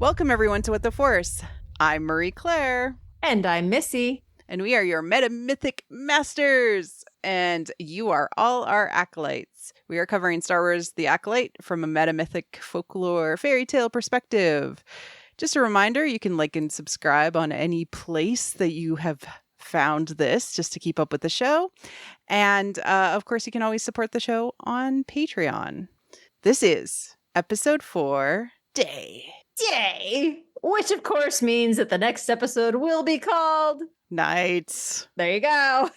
Welcome everyone to What the Force. I'm Marie Claire. And I'm Missy. And we are your Mythic masters. And you are all our acolytes. We are covering Star Wars The Acolyte from a Mythic folklore fairy tale perspective. Just a reminder, you can like and subscribe on any place that you have found this just to keep up with the show. And of course, you can always support the show on Patreon. This is episode 4, Day. Yay! Which of course means that the next episode will be called Nights. There you go.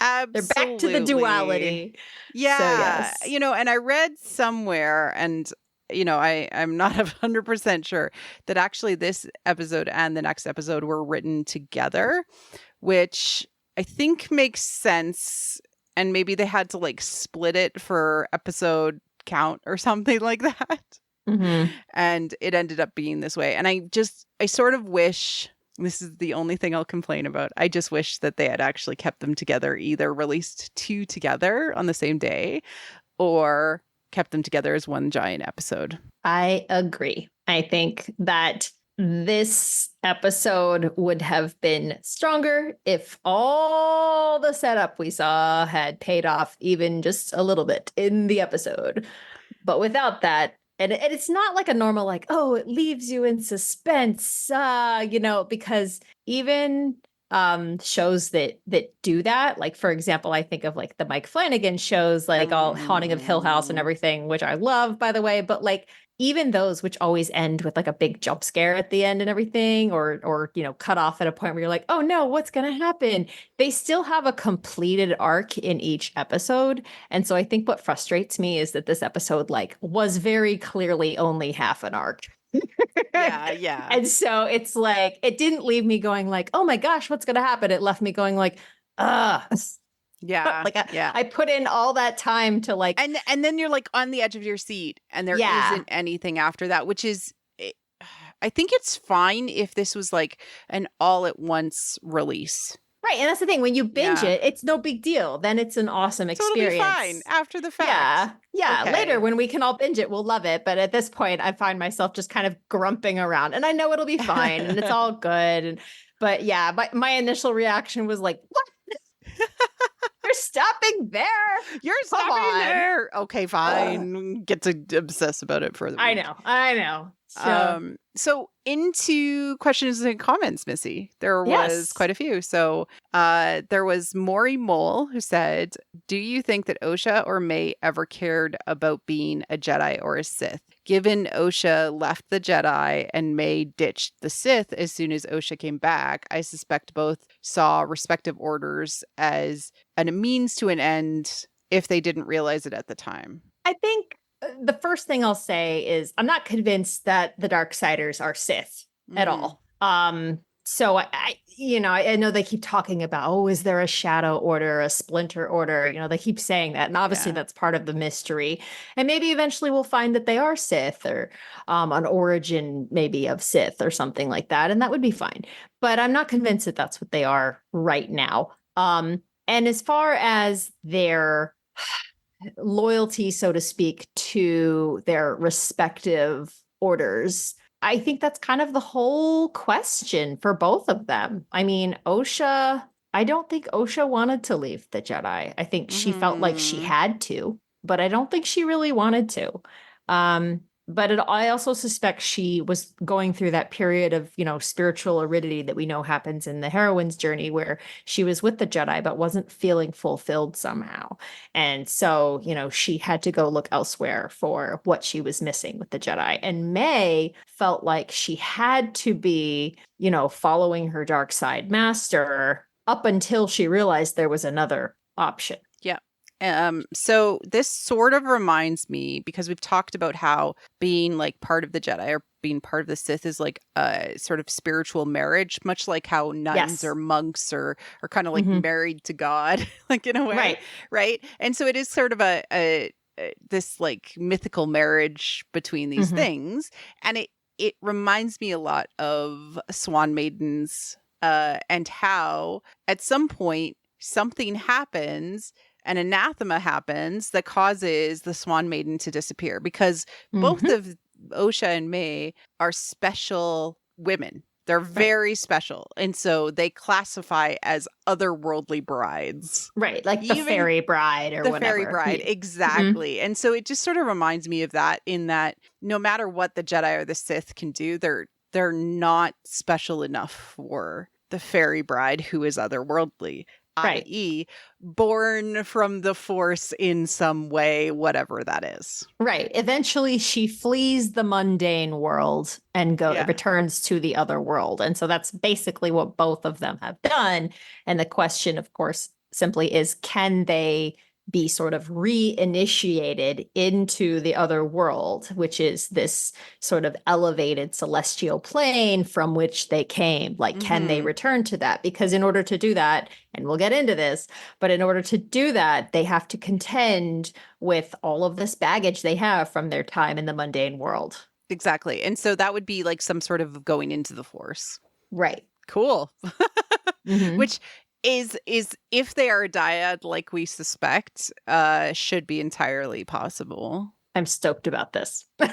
Absolutely. They're back to the duality. Yeah. So, yes. You know, and I read somewhere, and, you know, I'm not 100% sure that actually this episode and the next episode were written together, which I think makes sense. And maybe they had to like split it for episode count or something like that. Mm-hmm. And it ended up being this way. And I sort of wish, this is the only thing I'll complain about, I just wish that they had actually kept them together, either released 2 together on the same day or kept them together as one giant episode. I agree. I think that this episode would have been stronger if all the setup we saw had paid off even just a little bit in the episode. But without that, and it's not like a normal, like, oh, it leaves you in suspense, you know, because even shows that do that, like, for example, I think of like the Mike Flanagan shows, like all Haunting of Hill House and everything, which I love, by the way, but like even those which always end with like a big jump scare at the end and everything, or you know, cut off at a point where you're like, oh no, what's going to happen? They still have a completed arc in each episode. And so I think what frustrates me is that this episode like was very clearly only half an arc. Yeah. And so it's like, it didn't leave me going like, oh my gosh, what's going to happen? It left me going like, yeah. Like I put in all that time to like, and then you're like on the edge of your seat, and there isn't anything after that, which is, I think it's fine if this was like an all at once release. Right. And that's the thing. When you binge it, it's no big deal. Then it's an awesome experience. Totally fine after the fact. Yeah. Okay. Later, when we can all binge it, we'll love it. But at this point, I find myself just kind of grumping around. And I know it'll be fine and it's all good. But yeah, my initial reaction was like, what? You're stopping there. You're stopping there. Okay, fine. Get to obsess about it further. I know. So into questions and comments, Missy. There was quite a few. So there was Maury Mole who said, do you think that Osha or May ever cared about being a Jedi or a Sith? Given Osha left the Jedi and May ditched the Sith as soon as Osha came back, I suspect both saw respective orders as a means to an end if they didn't realize it at the time. I think the first thing I'll say is I'm not convinced that the Darksiders are Sith at all. So I know they keep talking about, oh, is there a shadow order, a splinter order? You know, they keep saying that. And obviously that's part of the mystery. And maybe eventually we'll find that they are Sith, or an origin maybe of Sith or something like that. And that would be fine. But I'm not convinced that that's what they are right now. And as far as their loyalty, so to speak, to their respective orders, I think that's kind of the whole question for both of them. I mean, I don't think Osha wanted to leave the Jedi. I think she felt like she had to, but I don't think she really wanted to. I also suspect she was going through that period of, you know, spiritual aridity that we know happens in the heroine's journey, where she was with the Jedi, but wasn't feeling fulfilled somehow. And so, you know, she had to go look elsewhere for what she was missing with the Jedi. And May felt like she had to be, you know, following her dark side master up until she realized there was another option. So this sort of reminds me, because we've talked about how being like part of the Jedi or being part of the Sith is like a sort of spiritual marriage, much like how nuns or monks are kind of like married to God, like in a way, right? And so it is sort of a this like mythical marriage between these things, and it reminds me a lot of Swan Maidens, and how at some point something happens. An anathema happens that causes the Swan Maiden to disappear, because both of Osha and May are special women. They're very special. And so they classify as otherworldly brides. Right. Like the fairy bride or the whatever. Fairy bride. Exactly. And so it just sort of reminds me of that, in that no matter what the Jedi or the Sith can do, they're not special enough for the fairy bride who is otherworldly. Right. I.e., born from the Force in some way, whatever that is. Right. Eventually, she flees the mundane world and returns to the other world. And so that's basically what both of them have done. And the question, of course, simply is, can they be sort of reinitiated into the other world, which is this sort of elevated celestial plane from which they came? Like, can they return to that? Because in order to do that, and we'll get into this, but in order to do that, they have to contend with all of this baggage they have from their time in the mundane world. Exactly. And so that would be like some sort of going into the Force. Right. Cool. Which is if they are a dyad like we suspect, should be entirely possible. I'm stoked about this. I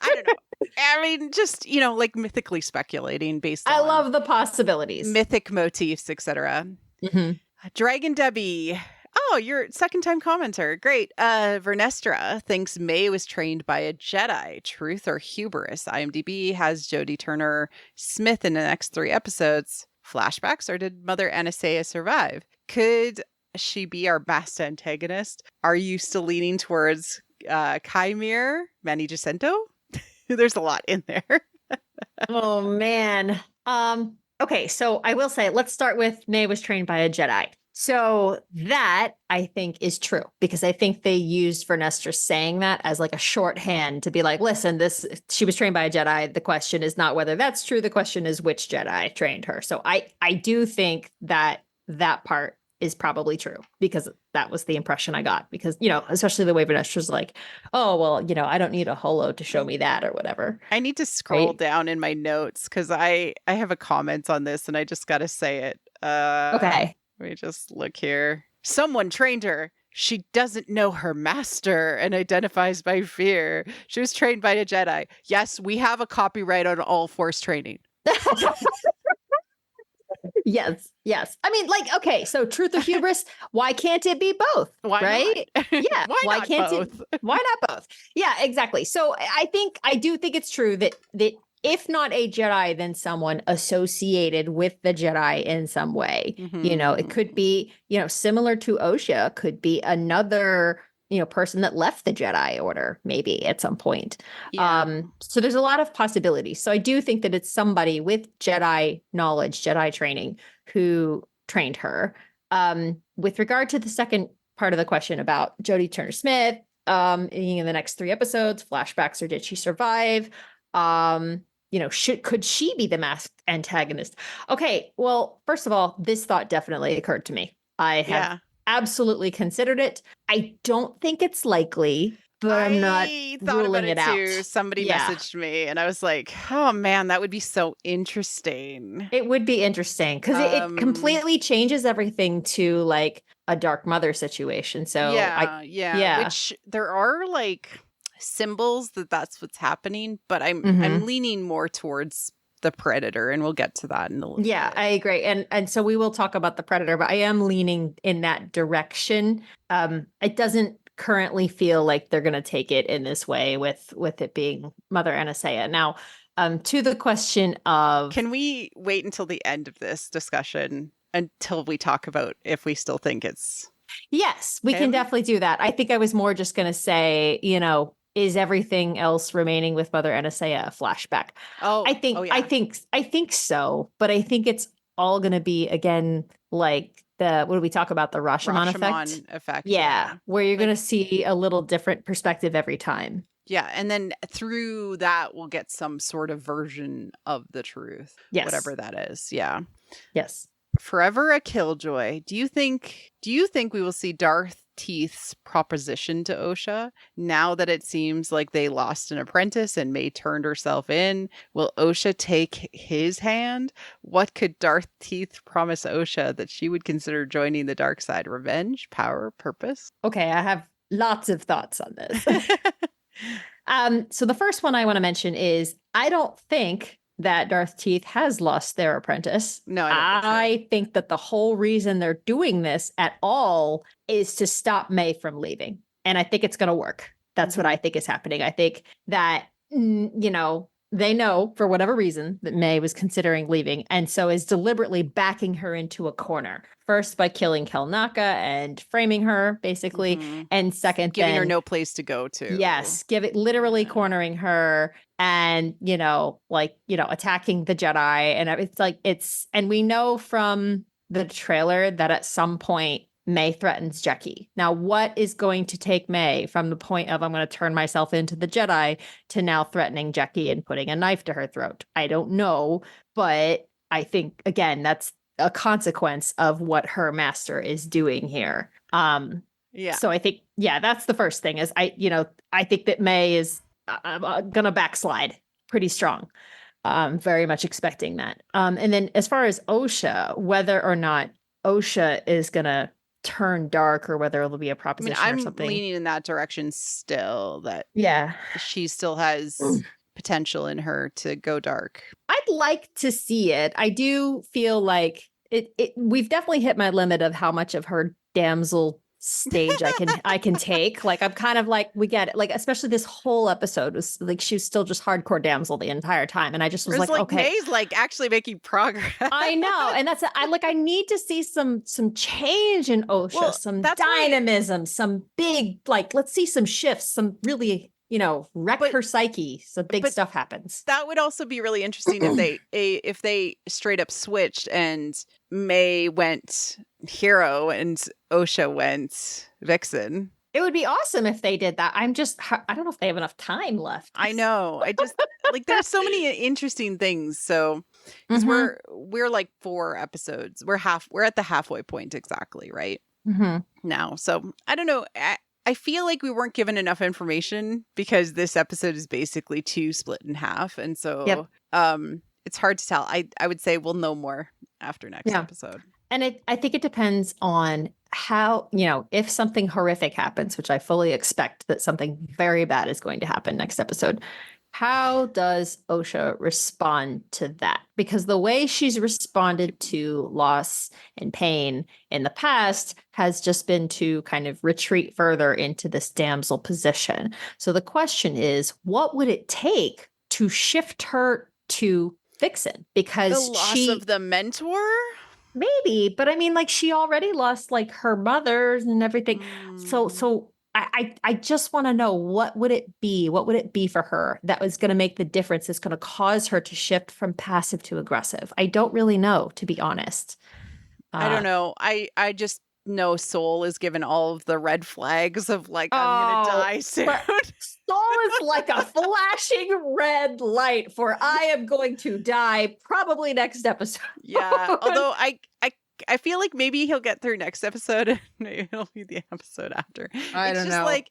don't know. I mean, just, like mythically speculating based on I love the possibilities. Mythic motifs, etc. Dragon Debbie. Oh, you're second time commenter. Great. Vernestra thinks May was trained by a Jedi. Truth or hubris? IMDb has Jodie Turner-Smith in the next 3 episodes. Flashbacks, or did Mother Anastasia survive? Could she be our best antagonist? Are you still leaning towards Chimere, Manny Jacinto? There's a lot in there. Oh, man. Okay, so I will say, let's start with May was trained by a Jedi. So that, I think, is true, because I think they used Vernestra saying that as like a shorthand to be like, listen, she was trained by a Jedi. The question is not whether that's true. The question is which Jedi trained her. So I do think that part is probably true, because that was the impression I got, because, especially the way Vernestra's like, oh, well, I don't need a holo to show me that or whatever. I need to scroll down in my notes because I have a comment on this and I just got to say it. Okay. Let me just look here. Someone trained her. She doesn't know her master and identifies by fear. She was trained by a Jedi. Yes, we have a copyright on all Force training. Yes. I mean, like, okay, so truth or hubris, why can't it be both? Why right? Not? Yeah. Why can't both? Why not both? Yeah, exactly. So I do think it's true that if not a Jedi, then someone associated with the Jedi in some way. It could be, similar to Osha, could be another, person that left the Jedi Order maybe at some point. Yeah. So there's a lot of possibilities. So I do think that it's somebody with Jedi knowledge, Jedi training, who trained her. With regard to the second part of the question about Jodie Turner-Smith, in the next 3 episodes, flashbacks, or did she survive? Could she be the masked antagonist? Okay, well, first of all, this thought definitely occurred to me. I have absolutely considered it. I don't think it's likely, but I'm not ruling it out. Too. Somebody messaged me and I was like, oh man, that would be so interesting. It would be interesting because it completely changes everything to like a Dark Mother situation. So yeah. Which there are like symbols that's what's happening, but I'm leaning more towards the Predator, and we'll get to that in a little bit. I agree, and so we will talk about the Predator, but I am leaning in that direction. It doesn't currently feel like they're going to take it in this way with it being Mother Anastasia. Now, to the question of, can we wait until the end of this discussion until we talk about if we still think it's? Yes, we can definitely do that. I think I was more just going to say, is everything else remaining with Mother Anastasia a flashback? I think so, but I think it's all going to be, again, like what do we talk about? The Rashomon effect? Yeah, where you're going to see a little different perspective every time. Yeah, and then through that, we'll get some sort of version of the truth, whatever that is. Yeah. Yes. Forever a killjoy. Do you think we will see Darth Teeth's proposition to Osha now that it seems like they lost an apprentice and May turned herself in? Will Osha take his hand? What could Darth Teeth promise Osha that she would consider joining the dark side? Revenge, power, purpose? Okay, I have lots of thoughts on this. So the first one I want to mention is I don't think that Darth Teeth has lost their apprentice. No, I don't think so. I think that the whole reason they're doing this at all is to stop May from leaving. And I think it's going to work. That's what I think is happening. I think that, they know for whatever reason that May was considering leaving and so is deliberately backing her into a corner. First by killing Kelnaka and framing her basically. And second, giving her no place to go to. Yes. Literally cornering her and, attacking the Jedi. And and we know from the trailer that at some point May threatens Jackie. Now, what is going to take May from the point of I'm going to turn myself into the Jedi to now threatening Jackie and putting a knife to her throat? I don't know, but I think, again, that's a consequence of what her master is doing here. So I think, that's the first thing is I think that May is going to backslide pretty strong. Very much expecting that. And then as far as Osha, whether or not Osha is going to turn dark or whether it'll be a proposition or something. I'm leaning in that direction still, that she still has potential in her to go dark. I'd like to see it. I do feel like we've definitely hit my limit of how much of her damsel stage I can take. Like, I'm kind of like, we get it. Like, especially this whole episode was like, she was still just hardcore damsel the entire time. And I just was like, okay. May's like actually making progress. I know. And I need to see some change in Osha, some dynamism, some big, let's see some shifts, some really, wreck her psyche. So big stuff happens. That would also be really interesting if they straight up switched and May went hero and Osha went vixen. It would be awesome if they did that. I don't know if they have enough time left. I know. I just there's so many interesting things. So because we're like 4 episodes. We're at the halfway point exactly, right? Now. So I don't know. I feel like we weren't given enough information because this episode is basically 2 split in half. And so it's hard to tell. I would say we'll know more after next episode. And I think it depends on how, if something horrific happens, which I fully expect that something very bad is going to happen next episode, how does Osha respond to that? Because the way she's responded to loss and pain in the past has just been to kind of retreat further into this damsel position. So the question is, what would it take to shift her to vixen? Because the loss of the mentor? Maybe, but I mean, she already lost her mothers and everything. So I just want to know, what would it be? What would it be for her that was going to make the difference? That's going to cause her to shift from passive to aggressive. I don't really know, to be honest. I don't know. I just know Soul is given all of the red flags of I'm going to die soon. Soul is like a flashing red light for I am going to die probably next episode. Yeah. Although I feel like maybe he'll get through next episode and maybe it'll be the episode after. I don't know. Like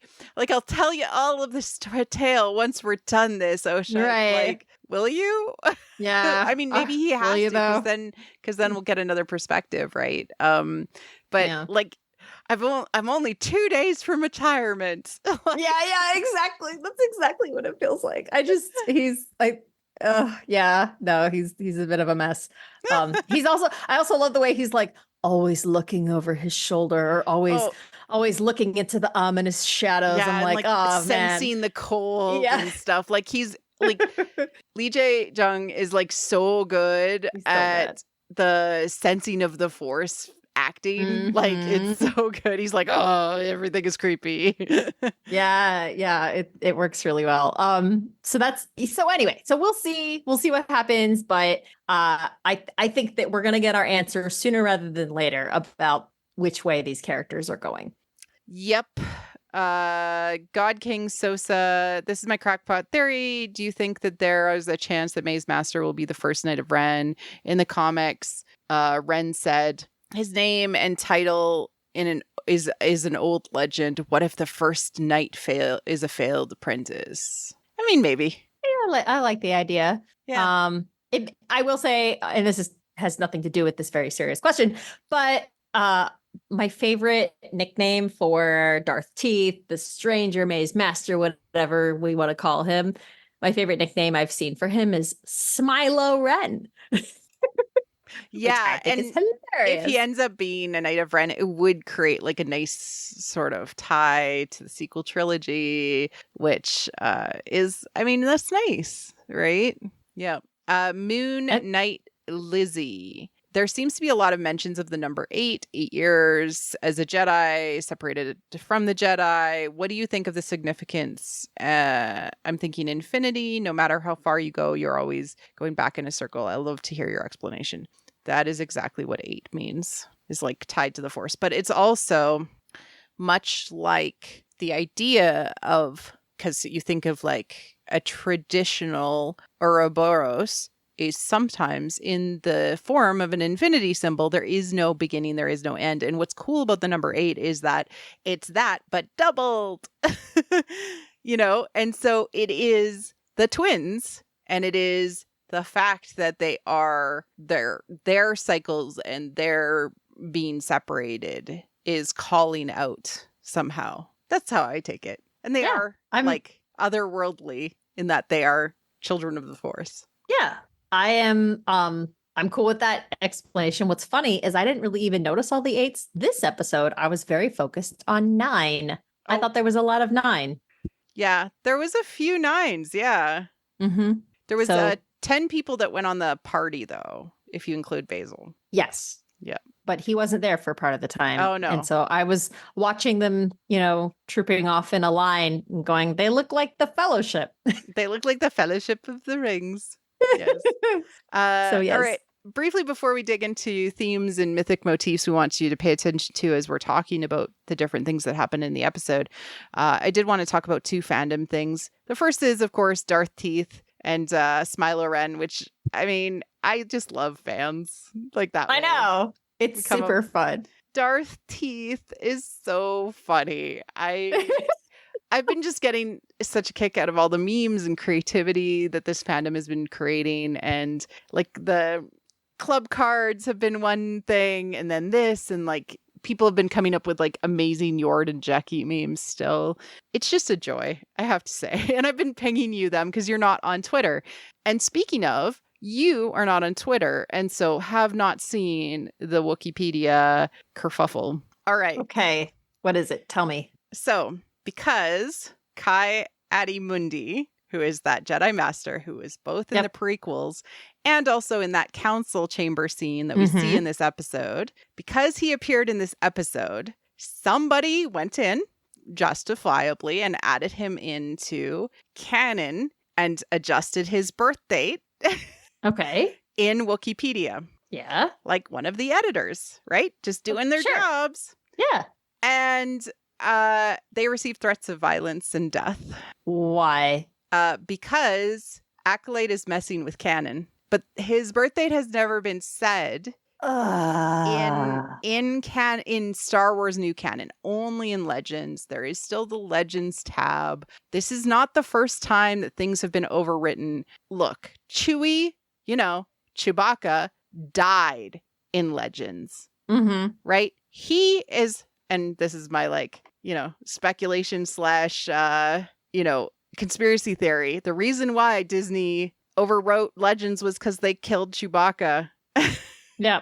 I'll tell you all of this tale once we're done this, Osha. Right. Will you? Yeah. I mean, maybe he has to, because then we'll get another perspective, right? But I'm only 2 days from retirement. Yeah, exactly. That's exactly what it feels like. He's like, he's a bit of a mess. I also love the way he's always looking over his shoulder, or always looking into the ominous shadows. Yeah, I'm like, oh man, sensing the cold and stuff. He's Lee Jae Jung is so good at the sensing of the Force acting. It's so good. He's everything is creepy. It works really well. Anyway, we'll see what happens, but I think that we're gonna get our answer sooner rather than later about which way these characters are going. Yep. God King Sosa, this is my crackpot theory. Do you think that there is a chance that May's master will be the first knight of Ren? In the comics, Ren said his name and title is an old legend. What if the first knight is a failed apprentice? I mean, maybe. Yeah, I like the idea. Yeah. I will say, and this has nothing to do with this very serious question, but my favorite nickname for Darth Teeth, the Stranger, Maze Master, whatever we want to call him. My favorite nickname I've seen for him is Smilo Ren. Yeah, which I think and is hilarious. if he ends up being a Knight of Ren, it would create like a nice sort of tie to the sequel trilogy, which is, I mean, that's nice, right? Yeah. Moon Knight Lizzie. There seems to be a lot of mentions of the number 8 years as a Jedi, separated from the Jedi. What do you think of the significance? I'm thinking infinity. No matter how far you go, you're always going back in a circle. I love to hear your explanation. That is exactly what 8 means, is like tied to the Force. But it's also much like the idea of, because you think of like a traditional Ouroboros is sometimes in the form of an infinity symbol. There is no beginning, there is no end. And what's cool about the number 8 is that it's that, but doubled, and so it is the twins, and it is the fact that they are their cycles and their being separated is calling out somehow. That's how I take it. And they are like otherworldly in that they are children of the Force. Yeah. I am I'm cool with that explanation. What's funny is I didn't really even notice all the 8s this episode. I was very focused on 9. I thought there was a lot of 9. Yeah, there was a few 9s. Yeah. Mm-hmm. There was 10 people that went on the party, though, if you include Basil. Yes. Yeah. But he wasn't there for part of the time. Oh, no. And so I was watching them, trooping off in a line and going, they look like the Fellowship. They look like the Fellowship of the Rings. Yes. So, yes. All right. Briefly, before we dig into themes and mythic motifs we want you to pay attention to as we're talking about the different things that happen in the episode, I did want to talk about 2 fandom things. The first is, of course, Darth Teeth and Smilo Ren, which, I mean, I just love fans like that. I know. It's super fun. Darth Teeth is so funny. I've been just getting such a kick out of all the memes and creativity that this fandom has been creating. And like the club cards have been one thing, and then this, and like people have been coming up with like amazing Yord and Jackie memes still. It's just a joy, I have to say. And I've been pinging you them because you're not on Twitter. And speaking of, you are not on Twitter, and so have not seen the Wikipedia kerfuffle. All right. Okay. What is it? Tell me. So, because Kai Adimundi, who is that Jedi Master who is both in the prequels and also in that council chamber scene that we see in this episode, because he appeared in this episode, somebody went in justifiably and added him into canon and adjusted his birth date. Okay. In Wikipedia. Yeah. Like one of the editors, right? Just doing their jobs. Yeah. And they received threats of violence and death. Why? Because Acolyte is messing with canon. But his birth date has never been said in Star Wars new canon. Only in Legends. There is still the Legends tab. This is not the first time that things have been overwritten. Look, Chewie, Chewbacca died in Legends. Mm-hmm. Right? He is, and this is my speculation / conspiracy theory. The reason why Disney overwrote Legends was because they killed Chewbacca. Yeah.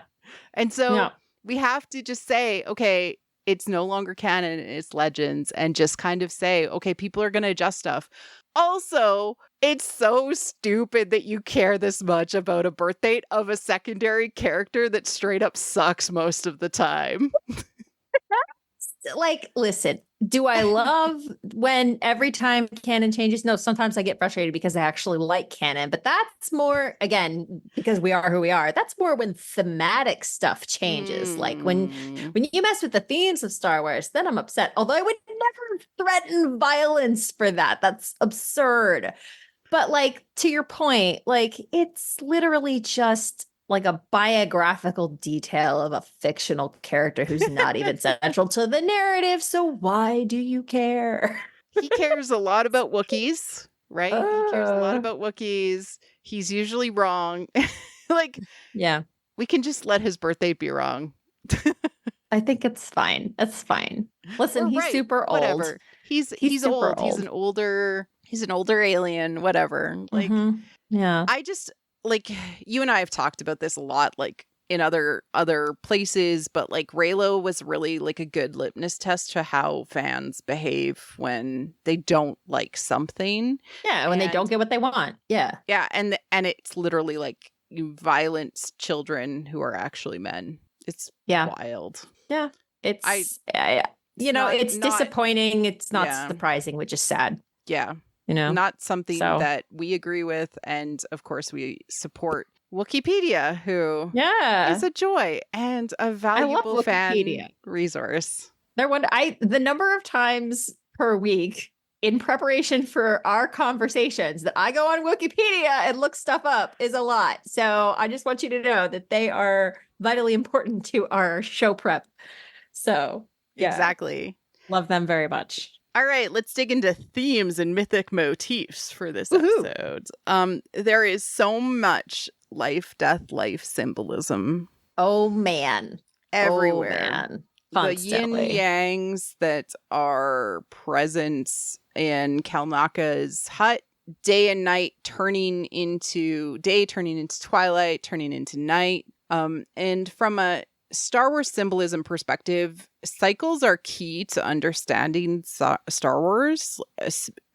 And so we have to just say, okay, it's no longer canon, it's Legends, and just kind of say, okay, people are going to adjust stuff. Also, it's so stupid that you care this much about a birth date of a secondary character that straight up sucks most of the time. Like, listen, do I love when every time canon changes? No, sometimes I get frustrated because I actually like canon, but that's more, again, because we are who we are. That's more when thematic stuff changes. Like when you mess with the themes of Star Wars, then I'm upset. Although I would never threaten violence for that. That's absurd. But like, to your point, like it's literally just like a biographical detail of a fictional character who's not even central to the narrative. So why do you care? He cares a lot about Wookiees, right? He cares a lot about Wookiees. He's usually wrong. We can just let his birthday be wrong. I think it's fine. That's fine. Listen, he's super old. Whatever. He's super old. He's an older alien, whatever. Like yeah. I just like you and I have talked about this a lot, like in other places, but like Reylo was really like a good litmus test to how fans behave when they don't like something. Yeah, when they don't get what they want. Yeah. Yeah, and it's literally like you violence children who are actually men. It's wild. Yeah. It's it's disappointing. It's not surprising, which is sad. Yeah. Not something that we agree with. And of course, we support Wikipedia, who is a joy and a valuable fan resource. The number of times per week in preparation for our conversations that I go on Wikipedia and look stuff up is a lot. So I just want you to know that they are vitally important to our show prep. So exactly. Love them very much. All right, let's dig into themes and mythic motifs for this episode. There is so much life symbolism. Oh, man. Everywhere. Oh, man. Constantly. The yin-yangs that are present in Kalnaka's hut, day and night turning into twilight, turning into night. And from a Star Wars symbolism perspective, cycles are key to understanding Star Wars,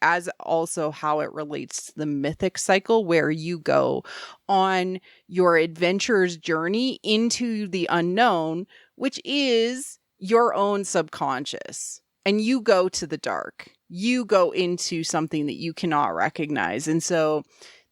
as also how it relates to the mythic cycle, where you go on your adventurer's journey into the unknown, which is your own subconscious. And you go to the dark. You go into something that you cannot recognize. And so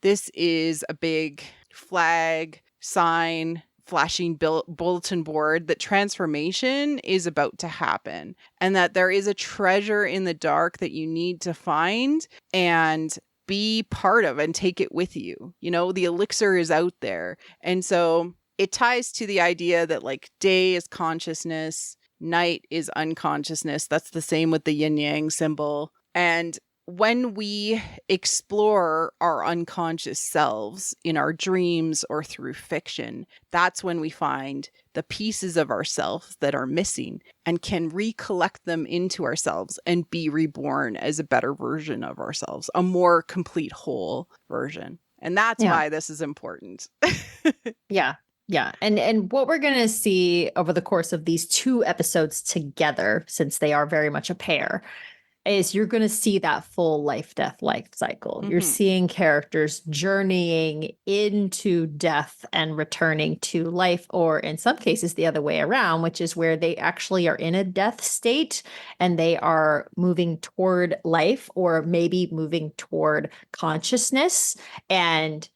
this is a big flag, sign, flashing bulletin board that transformation is about to happen, and that there is a treasure in the dark that you need to find and be part of and take it with you. The elixir is out there. And so it ties to the idea that like day is consciousness, night is unconsciousness. That's the same with the yin yang symbol. And when we explore our unconscious selves in our dreams or through fiction, that's when we find the pieces of ourselves that are missing and can recollect them into ourselves and be reborn as a better version of ourselves, a more complete whole version. And that's why this is important. Yeah. And what we're going to see over the course of these two episodes together, since they are very much a pair, is you're going to see that full life cycle. You're seeing characters journeying into death and returning to life, or in some cases the other way around, which is where they actually are in a death state and they are moving toward life, or maybe moving toward consciousness. And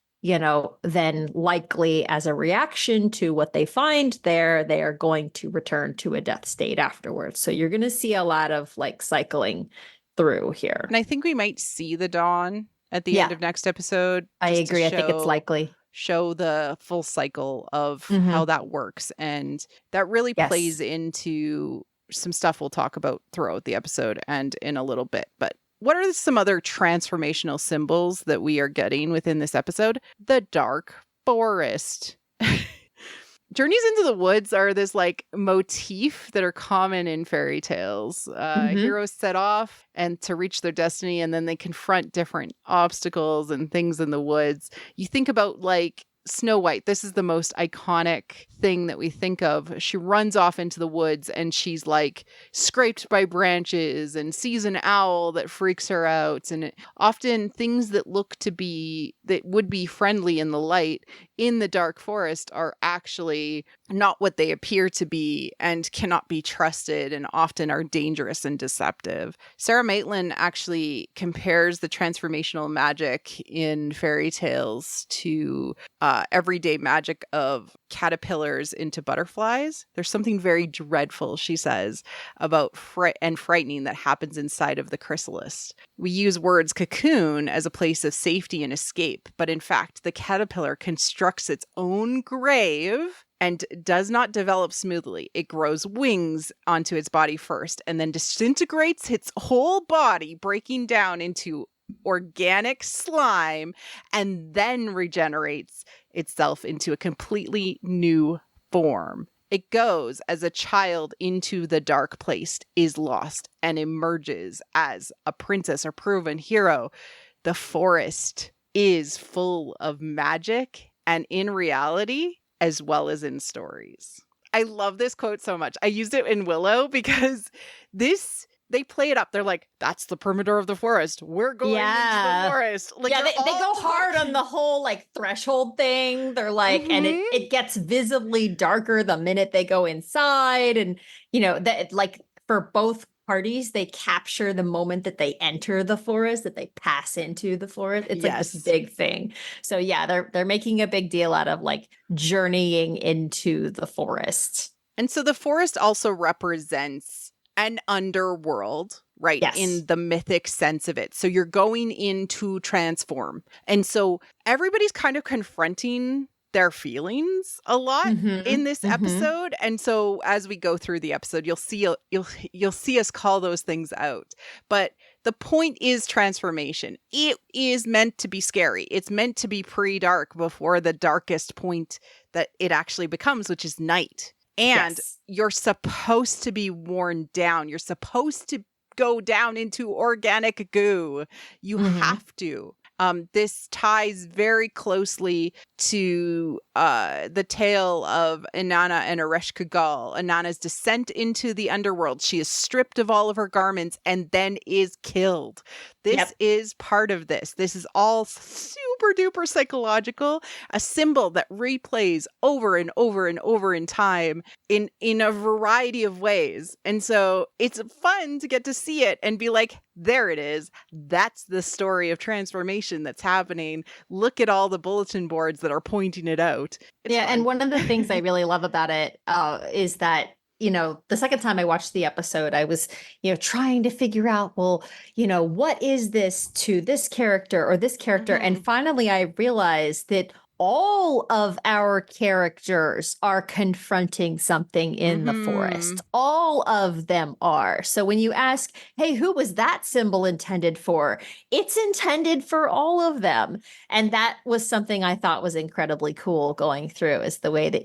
then likely as a reaction to what they find there, they are going to return to a death state afterwards. So you're going to see a lot of like cycling through here. And I think we might see the dawn at the end of next episode. I agree. I think it's likely. Show the full cycle of how that works. And that really plays into some stuff we'll talk about throughout the episode and in a little bit. But what are some other transformational symbols that we are getting within this episode? The dark forest. Journeys into the woods are this like motif that are common in fairy tales. Heroes set off and to reach their destiny, and then they confront different obstacles and things in the woods. You think about like Snow White. This is the most iconic thing that we think of. She runs off into the woods and she's like scraped by branches and sees an owl that freaks her out. And often things that would be friendly in the light in the dark forest are actually not what they appear to be and cannot be trusted and often are dangerous and deceptive. Sarah Maitland actually compares the transformational magic in fairy tales to everyday magic of caterpillars into butterflies. There's something very dreadful, she says, about frightening that happens inside of the chrysalis. We use words cocoon as a place of safety and escape, but in fact, the caterpillar constructs its own grave and does not develop smoothly. It grows wings onto its body first and then disintegrates its whole body, breaking down into organic slime, and then regenerates itself into a completely new form. It goes as a child into the dark place, is lost, and emerges as a princess or proven hero. The forest is full of magic and in reality as well as in stories. I love this quote so much. I used it in Willow because they play it up. They're like, that's the perimeter of the forest. We're going into the forest. Like, they go hard on the whole like threshold thing. They're like, and it gets visibly darker the minute they go inside. And, that like for both parties, they capture the moment that they enter the forest, that they pass into the forest. It's like this big thing. So yeah, they're making a big deal out of like journeying into the forest. And so the forest also represents an underworld, right? Yes. In the mythic sense of it. So you're going in to transform. And so everybody's kind of confronting their feelings a lot in this episode. And so as we go through the episode, you'll see us call those things out. But the point is transformation. It is meant to be scary. It's meant to be pre-dark before the darkest point that it actually becomes, which is night. And you're supposed to be worn down. You're supposed to go down into organic goo. You have to. This ties very closely to the tale of Inanna and Ereshkigal. Inanna's descent into the underworld. She is stripped of all of her garments and then is killed. This is part of this. This is all super duper psychological, a symbol that replays over and over and over in time in a variety of ways. And so it's fun to get to see it and be like, there it is. That's the story of transformation that's happening. Look at all the bulletin boards that are pointing it out. It's fun. And one of the things I really love about it is that, the second time I watched the episode, I was, trying to figure out, well, what is this to this character or this character? And finally, I realized that all of our characters are confronting something in the forest. All of them are. So when you ask, hey, who was that symbol intended for? It's intended for all of them. And that was something I thought was incredibly cool going through, is the way that,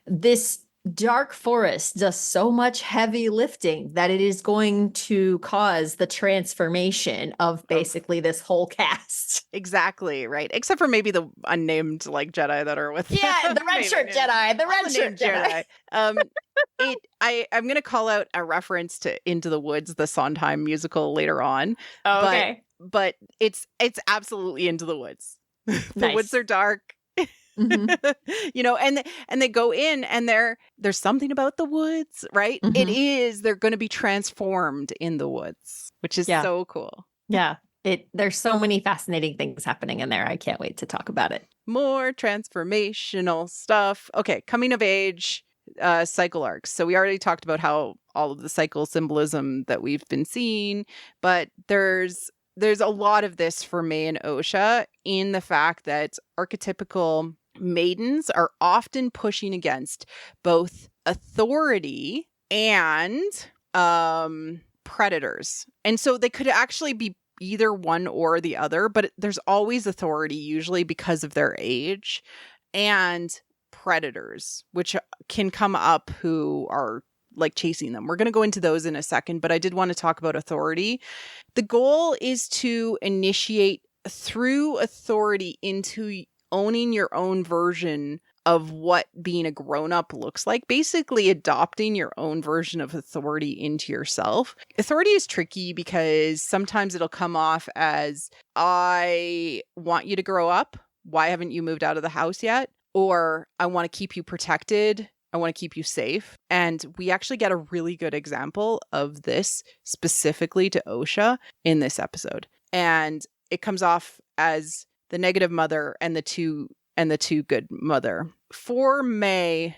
this dark forest does so much heavy lifting that it is going to cause the transformation of basically this whole cast. Exactly, right. Except for maybe the unnamed Jedi that are with them. The red shirt Jedi. The red shirt Jedi. I'm going to call out a reference to Into the Woods, the Sondheim musical later on. Oh, okay. But it's absolutely Into the Woods. The woods are dark. And they go in and there's something about the woods, right? They're going to be transformed in the woods, which is so cool. There's so many fascinating things happening in there. I can't wait to talk about it. More transformational stuff. Okay, coming of age cycle arcs. So we already talked about how all of the cycle symbolism that we've been seeing, but there's a lot of this for May and Osha in the fact that archetypical maidens are often pushing against both authority and predators. And so they could actually be either one or the other, but there's always authority, usually because of their age, and predators, which can come up who are like chasing them. We're going to go into those in a second, but I did want to talk about authority. The goal is to initiate through authority into owning your own version of what being a grown-up looks like, basically adopting your own version of authority into yourself. Authority is tricky because sometimes it'll come off as, I want you to grow up. Why haven't you moved out of the house yet? Or I want to keep you protected. I want to keep you safe. And we actually get a really good example of this specifically to Osha in this episode. And it comes off as the negative mother and the too good mother. For May,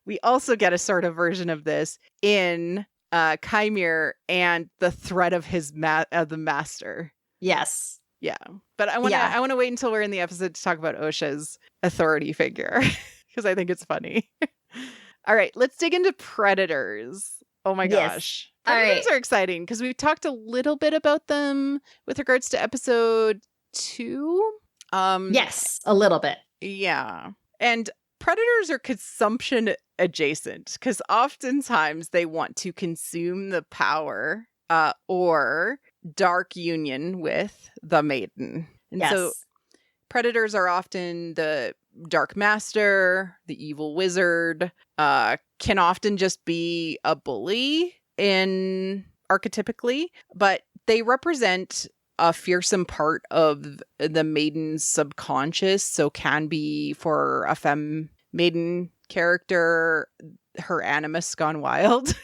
we also get a sort of version of this in Chimere and the threat of his the master. Yes. Yeah. But I want to wait until we're in the episode to talk about Osha's authority figure because I think it's funny. All right, let's dig into predators. Oh my gosh. Predators are exciting because we've talked a little bit about them with regards to episode 2. Yes, a little bit. Yeah. And predators are consumption adjacent because oftentimes they want to consume the power or dark union with the maiden. And so predators are often the dark master, the evil wizard, can often just be a bully in archetypically, but they represent a fearsome part of the maiden's subconscious. So can be for a femme maiden character, her animus gone wild.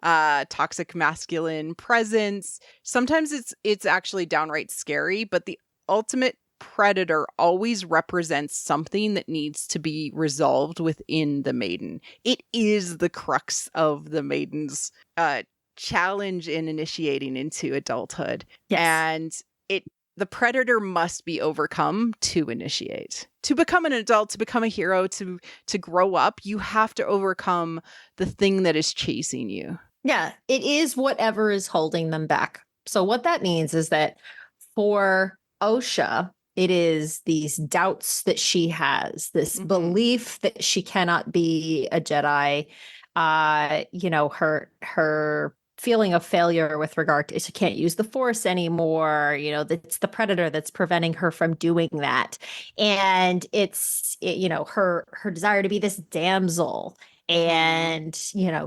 Toxic masculine presence. Sometimes it's actually downright scary, but the ultimate predator always represents something that needs to be resolved within the maiden. It is the crux of the maiden's challenge in initiating into adulthood. And the predator must be overcome to initiate. To become an adult, to become a hero, to grow up, you have to overcome the thing that is chasing you. Yeah, it is whatever is holding them back. So what that means is that for Osha, it is these doubts that she has, this belief that she cannot be a Jedi, her feeling of failure with regard to she can't use the Force anymore. It's the predator that's preventing her from doing that. And it's her desire to be this damsel and,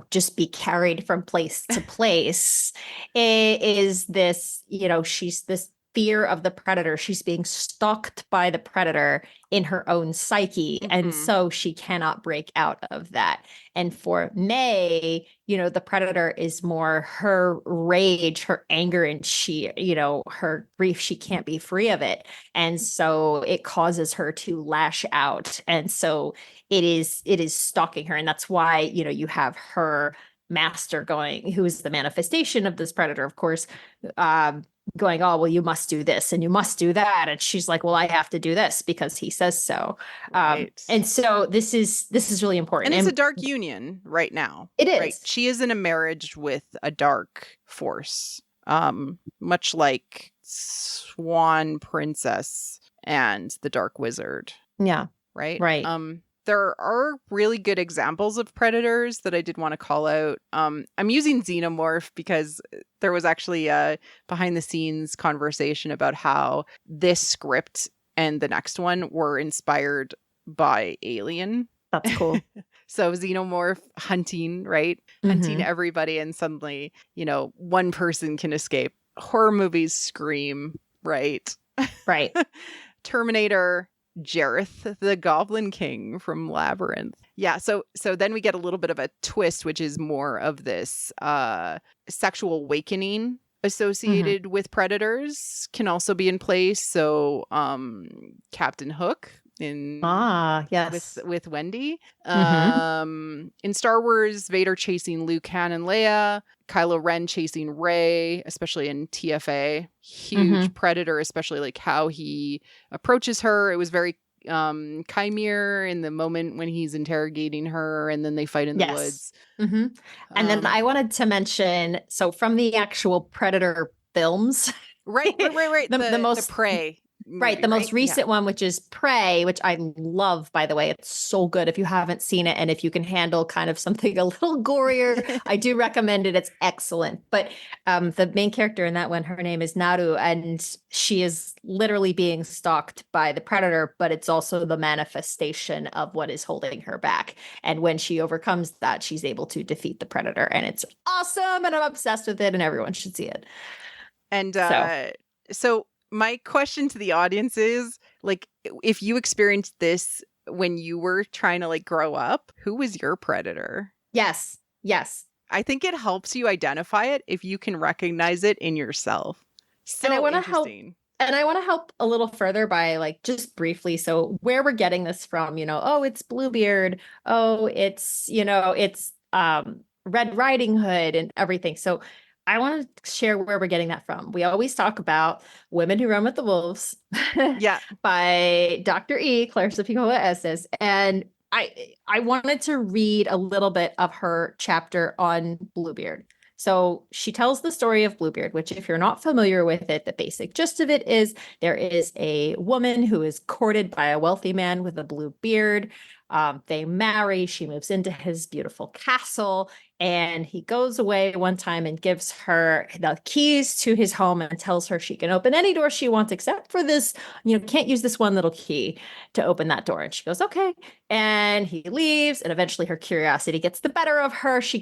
just be carried from place to place is this, she's this fear of the predator. She's being stalked by the predator in her own psyche. And so she cannot break out of that. And for May, the predator is more her rage, her anger, and her grief. She can't be free of it. And so it causes her to lash out. And so it is stalking her. And that's why, you have her master who is the manifestation of this predator, of course, going, oh, well, you must do this and you must do that. And she's like, well, I have to do this because he says so. Right. And so this is really important. And it's a dark union right now. It is. Right? She is in a marriage with a dark force, much like Swan Princess and the Dark Wizard. Yeah. Right? Right. There are really good examples of predators that I did want to call out. I'm using Xenomorph because there was actually a behind the scenes conversation about how this script and the next one were inspired by Alien. That's cool. So Xenomorph hunting, right? Hunting everybody, and suddenly, one person can escape. Horror movies scream, right? Right. Terminator, Jareth, the Goblin King from Labyrinth. Yeah, so then we get a little bit of a twist, which is more of this sexual awakening associated with predators can also be in place. So Captain Hook in with Wendy. In Star Wars, Vader chasing Luke, Han, and Leia. Kylo Ren chasing Rey, especially in TFA. Huge predator, especially like how he approaches her. It was very Chimere in the moment when he's interrogating her, and then they fight in the woods. And then I wanted to mention, so from the actual Predator films, right. The Prey. Movie, the most recent one, which is Prey, which I love, by the way. It's so good if you haven't seen it. And if you can handle kind of something a little gorier, I do recommend it. It's excellent. But the main character in that one, her name is Naru, and she is literally being stalked by the predator, but it's also the manifestation of what is holding her back. And when she overcomes that, she's able to defeat the predator. And it's awesome. And I'm obsessed with it, and everyone should see it. And so my question to the audience is, like, if you experienced this when you were trying to like grow up, who was your predator? Yes. I think it helps you identify it if you can recognize it in yourself. So and I want to interesting. And I want to help a little further by like just briefly. So where we're getting this from, oh, it's Bluebeard. Oh, it's, it's Red Riding Hood and everything. So I want to share where we're getting that from. We always talk about Women Who Run with the Wolves by Dr. E. Clarissa Pinkola Estes. And I wanted to read a little bit of her chapter on Bluebeard. So she tells the story of Bluebeard, which if you're not familiar with it, the basic gist of it is there is a woman who is courted by a wealthy man with a blue beard. They marry, she moves into his beautiful castle, and he goes away one time and gives her the keys to his home and tells her she can open any door she wants except for this, can't use this one little key to open that door. And she goes, okay. And he leaves, and eventually her curiosity gets the better of her. She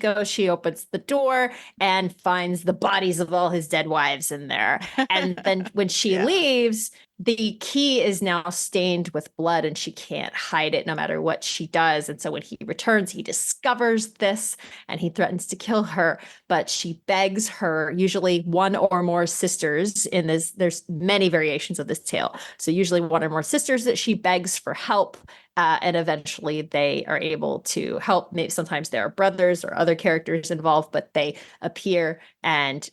opens the door and finds the bodies of all his dead wives in there. And then when she leaves, the key is now stained with blood and she can't hide it no matter what she does. And so when he returns, he discovers this and he threatens to kill her, but she begs her, usually one or more sisters in this, there's many variations of this tale. So usually one or more sisters that she begs for help. And eventually they are able to help. Maybe sometimes there are brothers or other characters involved, but they appear and,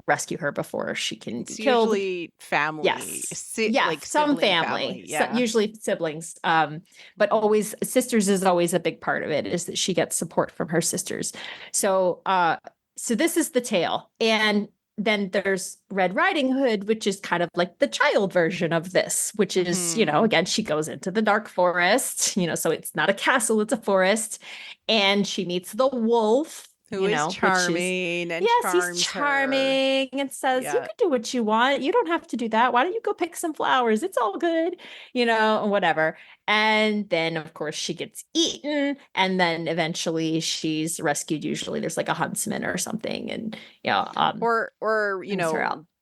rescue her before she can be killed. Usually family. Yes. Like some family. Yeah. So usually siblings. But always sisters is always a big part of it, is that she gets support from her sisters. So this is the tale. And then there's Red Riding Hood, which is kind of like the child version of this, which is, again, she goes into the dark forest, so it's not a castle, it's a forest. And she meets the wolf. Who is charming and yes, charms he's charming her. And says, you can do what you want. You don't have to do that. Why don't you go pick some flowers? It's all good, whatever. And then, of course, she gets eaten. And then eventually she's rescued. Usually there's like a huntsman or something. And, or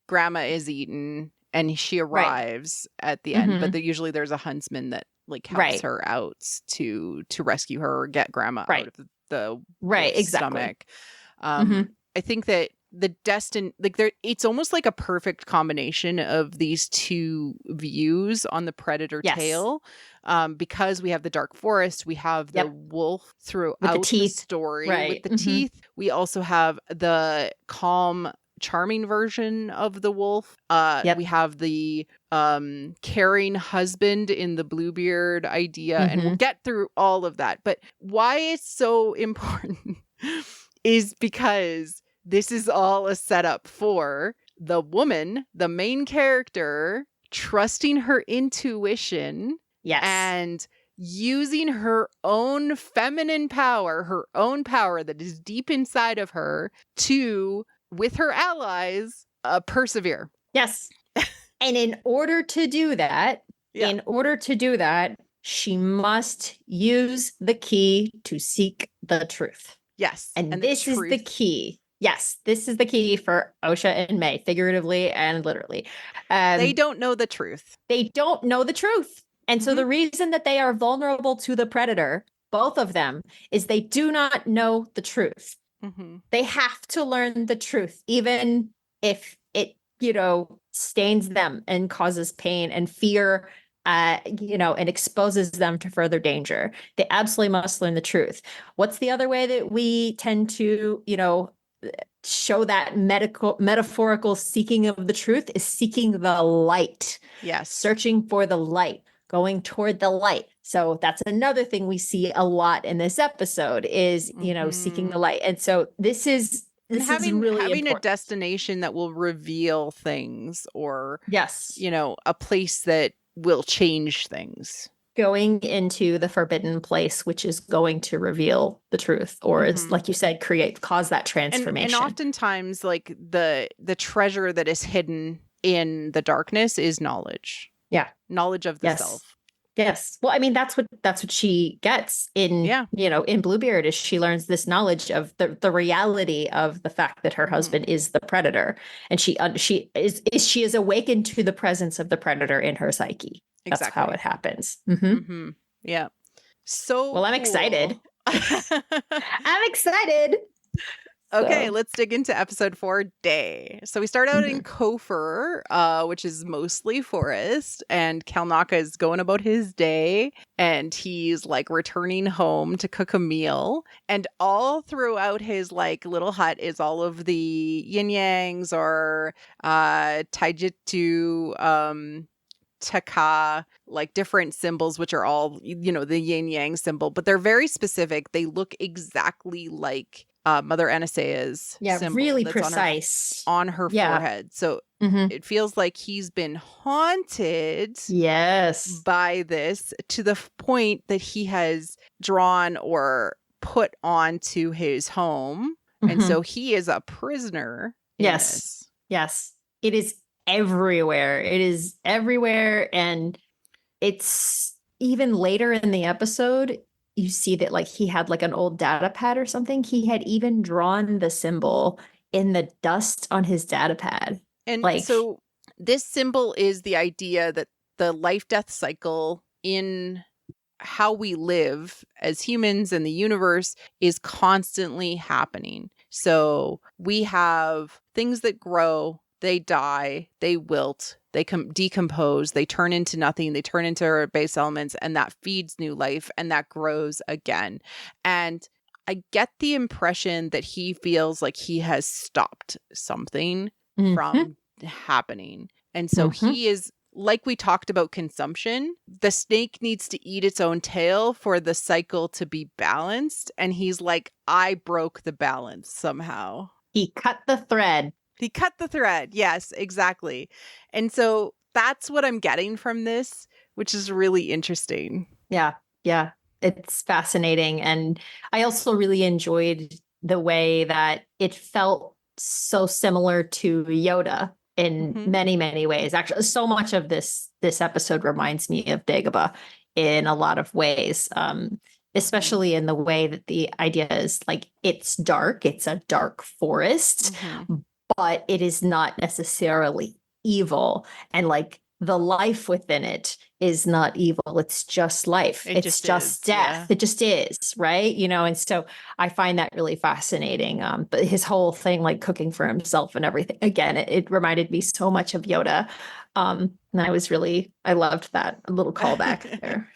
grandma is eaten and she arrives at the end. But usually there's a huntsman that like helps her out to rescue her or get grandma out of the stomach. I think that the destined, like it's almost like a perfect combination of these two views on the predator tale, because we have the dark forest, we have the wolf throughout the story with the teeth. We also have the calm, charming version of the wolf. We have the caring husband in the Bluebeard idea, and we'll get through all of that. But why it's so important is because this is all a setup for the woman, the main character, trusting her intuition and using her own feminine power, her own power that is deep inside of her to, with her allies, persevere. Yes. And in order to do that, she must use the key to seek the truth. Yes. And this is the key. Yes, this is the key for Osha and May, figuratively and literally. They don't know the truth. They don't know the truth. And so the reason that they are vulnerable to the predator, both of them, is they do not know the truth. They have to learn the truth, even if it, stains them and causes pain and fear, and exposes them to further danger. They absolutely must learn the truth. What's the other way that we tend to, show that metaphorical seeking of the truth is seeking the light. Yes. Searching for the light, going toward the light. So that's another thing we see a lot in this episode is, seeking the light. And so this is having really a destination that will reveal things, or yes, a place that will change things. Going into the forbidden place, which is going to reveal the truth, or it's like you said, cause that transformation. And oftentimes, like the treasure that is hidden in the darkness is knowledge. Yeah, knowledge of the self. Yes. Well, I mean, that's what she gets in in Bluebeard, is she learns this knowledge of the reality of the fact that her husband is the predator, and she is awakened to the presence of the predator in her psyche. That's how it happens. Yeah. So well, I'm excited. I'm excited. Okay, let's dig into episode 4, Day. So we start out in Kofor, which is mostly forest, and Kalnaka is going about his day, and he's like returning home to cook a meal. And all throughout his like little hut is all of the yin yangs, or taijitsu, taka, like different symbols, which are all, the yin yang symbol, but they're very specific. They look exactly like Mother Anastaea's symbol. Really that's precise. On her forehead. So it feels like he's been haunted by this to the point that he has drawn or put onto his home. And so he is a prisoner in this. Yes. It is everywhere. It is everywhere. And it's even later in the episode, you see that like he had like an old data pad or something. He had even drawn the symbol in the dust on his data pad. And so this symbol is the idea that the life-death cycle in how we live as humans in the universe is constantly happening. So we have things that grow, they die, they wilt, they decompose, they turn into nothing, they turn into base elements, and that feeds new life and that grows again. And I get the impression that he feels like he has stopped something from happening. And so he is, like we talked about consumption, the snake needs to eat its own tail for the cycle to be balanced. And he's like, I broke the balance somehow. He cut the thread. Yes, exactly. And so that's what I'm getting from this, which is really interesting. Yeah. It's fascinating. And I also really enjoyed the way that it felt so similar to Yoda in many, many ways. Actually, so much of this episode reminds me of Dagobah in a lot of ways, especially in the way that the idea is like, it's dark, it's a dark forest, but it is not necessarily evil. And like the life within it is not evil. It's just life. It's just death. Yeah. It just is, right? And so I find that really fascinating. But his whole thing, like cooking for himself and everything, again, it reminded me so much of Yoda. And I loved that little callback there.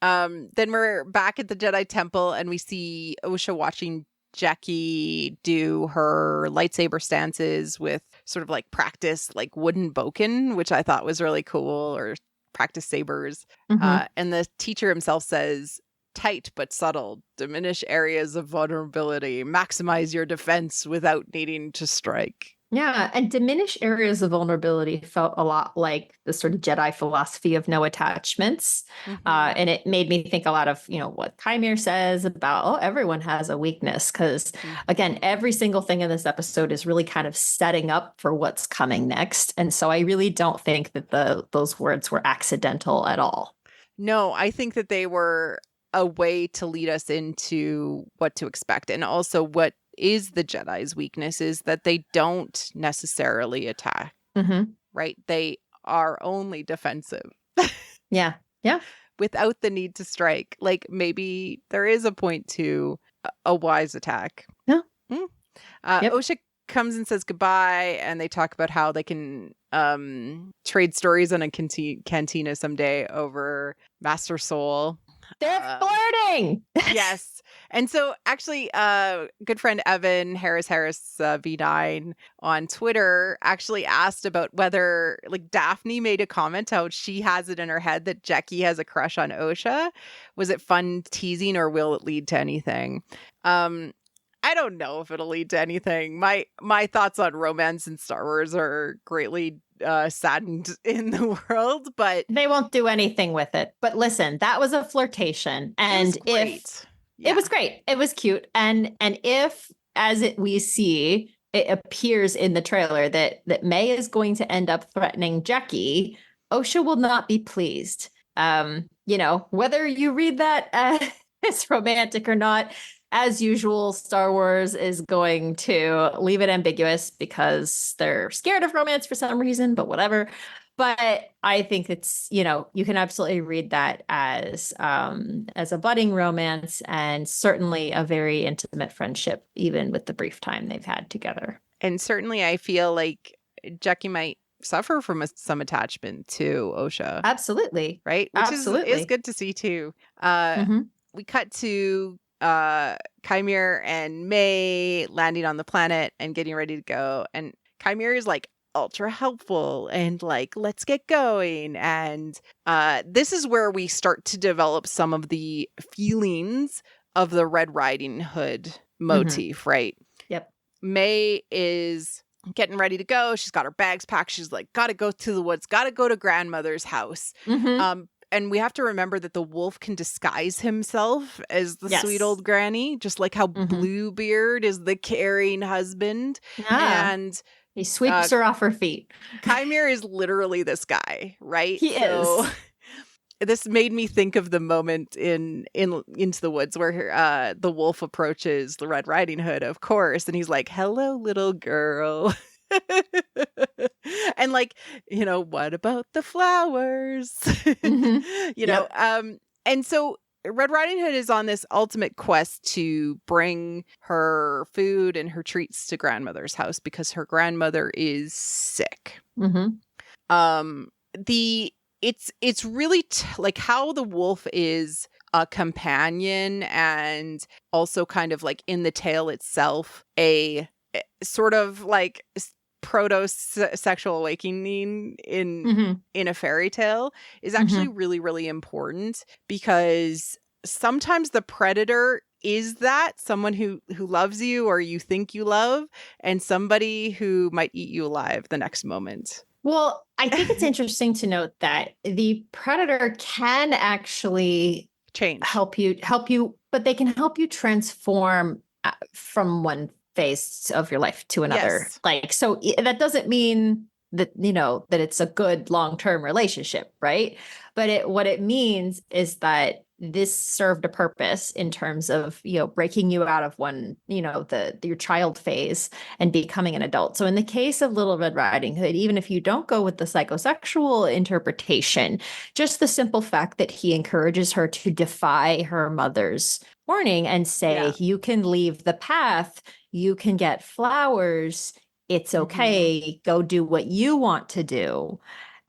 Then we're back at the Jedi Temple and we see Osha watching Jackie do her lightsaber stances with sort of like practice like wooden bokken, which I thought was really cool, or practice sabers. And the teacher himself says, tight but subtle, diminish areas of vulnerability, maximize your defense without needing to strike. Yeah, and diminish areas of vulnerability felt a lot like the sort of Jedi philosophy of no attachments. And it made me think a lot of, what Kaimir says about, everyone has a weakness. Because again, every single thing in this episode is really kind of setting up for what's coming next. And so I really don't think that those words were accidental at all. No, I think that they were a way to lead us into what to expect. And also what is the Jedi's weakness is that they don't necessarily attack, right? They are only defensive. Yeah. Without the need to strike. Like maybe there is a point to a wise attack. Yeah. Osha comes and says goodbye, and they talk about how they can trade stories on a cantina someday over Master Soul. They're flirting. Yes. And so actually, good friend Evan Harris V9 on Twitter actually asked about whether like Daphne made a comment how she has it in her head that Jackie has a crush on Osha. Was it fun teasing or will it lead to anything? I don't know if it'll lead to anything. My thoughts on romance in Star Wars are greatly saddened in the world, but they won't do anything with it. But listen, that was a flirtation, and it was great, it was cute, and if we see it appears in the trailer that May is going to end up threatening Jackie, Osha will not be pleased. Whether you read that as romantic or not. As usual, Star Wars is going to leave it ambiguous because they're scared of romance for some reason, but whatever. But I think it's, you can absolutely read that as a budding romance and certainly a very intimate friendship, even with the brief time they've had together. And certainly I feel like Jackie might suffer from some attachment to Osha. Absolutely. Right? Which is good to see too. We cut to Kaimir and May landing on the planet and getting ready to go. And Kaimir is like ultra helpful and like, let's get going. And this is where we start to develop some of the feelings of the Red Riding Hood motif, right? Yep. May is getting ready to go. She's got her bags packed. She's like, gotta go to the woods, gotta go to grandmother's house. And we have to remember that the wolf can disguise himself as the sweet old granny, just like how Bluebeard is the caring husband. And he sweeps her off her feet. Kaimir is literally this guy, right? He is. This made me think of the moment in Into the Woods where the wolf approaches the Red Riding Hood, of course, and he's like, "Hello, little girl." And like, you know, what about the flowers? You know, and so Red Riding Hood is on this ultimate quest to bring her food and her treats to grandmother's house because her grandmother is sick. It's really like how the wolf is a companion and also kind of like in the tale itself, a sort of like proto-sexual awakening in a fairy tale is actually really, really important because sometimes the predator is that someone who loves you or you think you love, and somebody who might eat you alive the next moment. Well, I think it's interesting to note that the predator can actually help you, but they can help you transform from one phase of your life to another. Yes. Like, so that doesn't mean that, you know, that it's a good long-term relationship, right? But what it means is that this served a purpose in terms of, you know, breaking you out of one, you know, your child phase and becoming an adult. So in the case of Little Red Riding Hood, even if you don't go with the psychosexual interpretation, just the simple fact that he encourages her to defy her mother's warning and say, you can leave the path, you can get flowers, it's okay, go do what you want to do.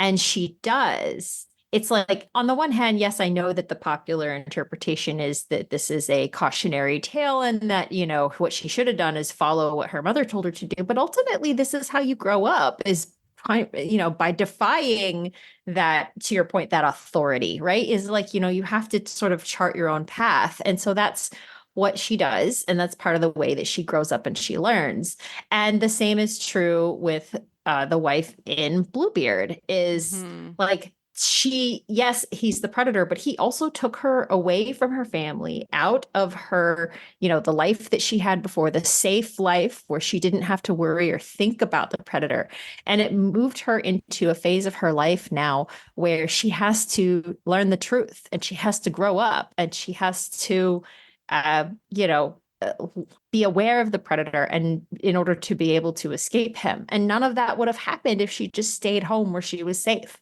And she does. It's like, on the one hand, yes, I know that the popular interpretation is that this is a cautionary tale and that, you know, what she should have done is follow what her mother told her to do. But ultimately, this is how you grow up, is, you know, by defying that, to your point, that authority, right? Is like, you know, you have to sort of chart your own path. And so that's what she does. And that's part of the way that she grows up and she learns. And the same is true with the wife in Bluebeard is like, yes, he's the predator, but he also took her away from her family, out of her, you know, the life that she had before, the safe life where she didn't have to worry or think about the predator. And it moved her into a phase of her life now where she has to learn the truth and she has to grow up and she has to, you know, be aware of the predator and in order to be able to escape him. And none of that would have happened if she just stayed home where she was safe.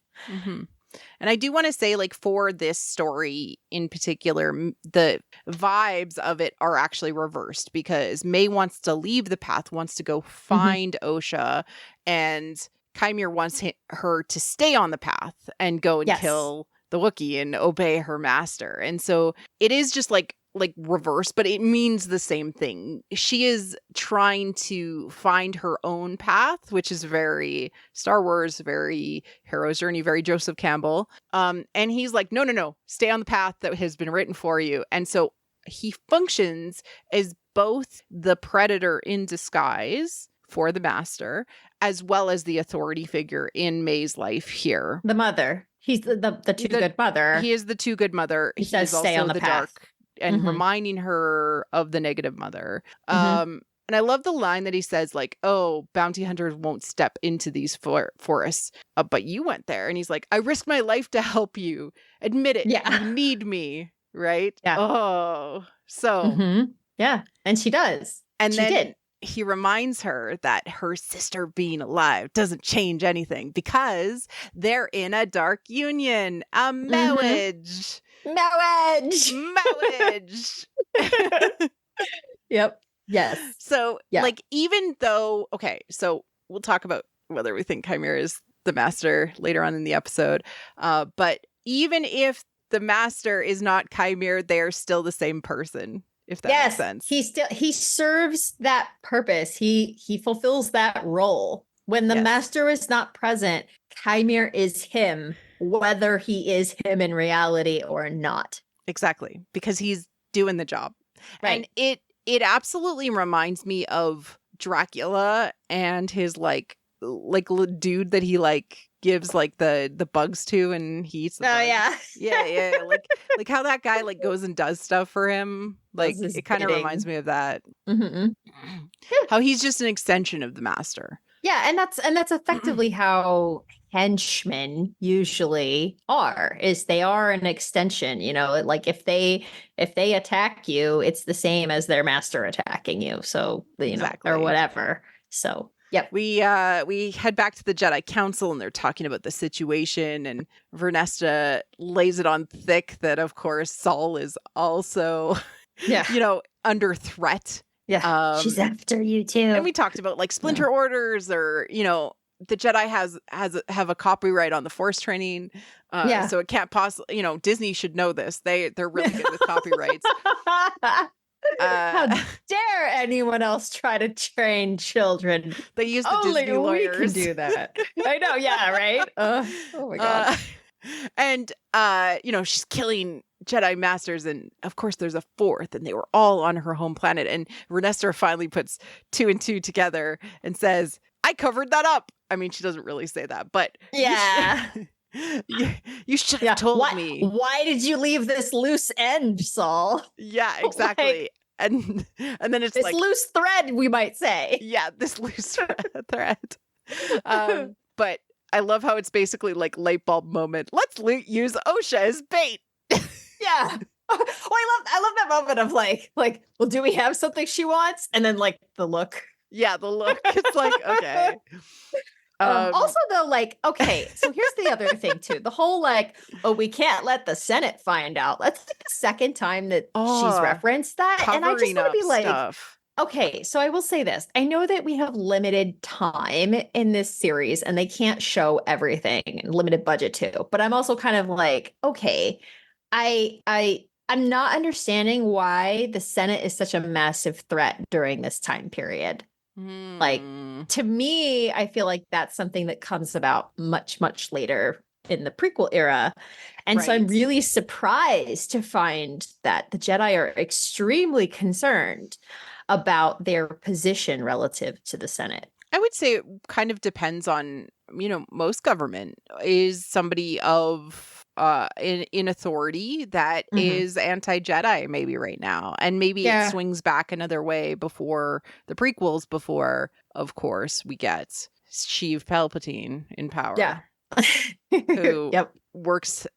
And I do want to say, like, for this story in particular, the vibes of it are actually reversed because May wants to leave the path, wants to go find Osha, and Kaimir wants her to stay on the path and go and kill the Wookiee and obey her master. And so it is just like reverse, but it means the same thing. She is trying to find her own path, which is very Star Wars, very hero's journey, very Joseph Campbell. And he's like, no, stay on the path that has been written for you. And so he functions as both the predator in disguise for the master, as well as the authority figure in May's life here. The mother. He's the too good mother. He is the too good mother. He says stay on the path. Dark and reminding her of the negative mother. And I love the line that he says, like, oh, bounty hunters won't step into these forests, but you went there. And he's like, I risked my life to help you. Admit it. You need me. Right? Yeah. Oh, so. Yeah. And she does. And then he reminds her that her sister being alive doesn't change anything because they're in a dark union, a marriage. Marriage. Yep. Yes. So, like, even though, okay, so we'll talk about whether we think Chimera is the master later on in the episode. But even if the master is not Chimera, they are still the same person, if that makes sense. He serves that purpose. He fulfills that role. When the master is not present, Chimera is him, whether he is him in reality or not. Exactly. Because he's doing the job. Right. And It absolutely reminds me of Dracula and his like dude that he like gives like the bugs to and he eats the bugs. Yeah. Like how that guy like goes and does stuff for him. Like it kind of reminds me of that. Mm-hmm. How he's just an extension of the master. Yeah, and that's effectively how henchmen usually are, is they are an extension, you know, like if they attack you, it's the same as their master attacking you. So, you know, or whatever. So, yep. We head back to the Jedi Council and they're talking about the situation, and Vernesta lays it on thick that of course Saul is also you know, under threat. Yeah, she's after you too. And we talked about like splinter orders, or you know, the Jedi have a copyright on the Force training, so it can't possibly. You know, Disney should know this. They're really good with copyrights. How dare anyone else try to train children? They use the Disney lawyers. We can do that. I know. Yeah. Right. Oh my god. And you know, she's killing Jedi masters, and of course there's a fourth, and they were all on her home planet, and Vernesta finally puts 2 and 2 together and says, I covered that up. I mean, she doesn't really say that, but yeah. You should have told me. Why did you leave this loose end, Saul? Yeah, exactly. And then it's this like loose thread, we might say. Yeah, this loose thread. But I love how it's basically like light bulb moment. Let's use OSHA as bait. Yeah. Oh, I love that moment of like, well, do we have something she wants? And then like the look. Yeah, the look. It's like, okay. Also though, like, okay, so here's the other thing too. The whole like, oh, we can't let the Senate find out. That's like the second time that she's referenced that. And I just want to be like, stuff. Okay, so I will say this. I know that we have limited time in this series and they can't show everything, and limited budget too. But I'm also kind of like, okay, I'm not understanding why the Senate is such a massive threat during this time period. Like, to me, I feel like that's something that comes about much, much later in the prequel era. And so I'm really surprised to find that the Jedi are extremely concerned about their position relative to the Senate. I would say it kind of depends on, you know, most government is somebody of in authority that is anti-Jedi maybe right now, and maybe it swings back another way before the prequels, before of course we get Sheev Palpatine in power, who works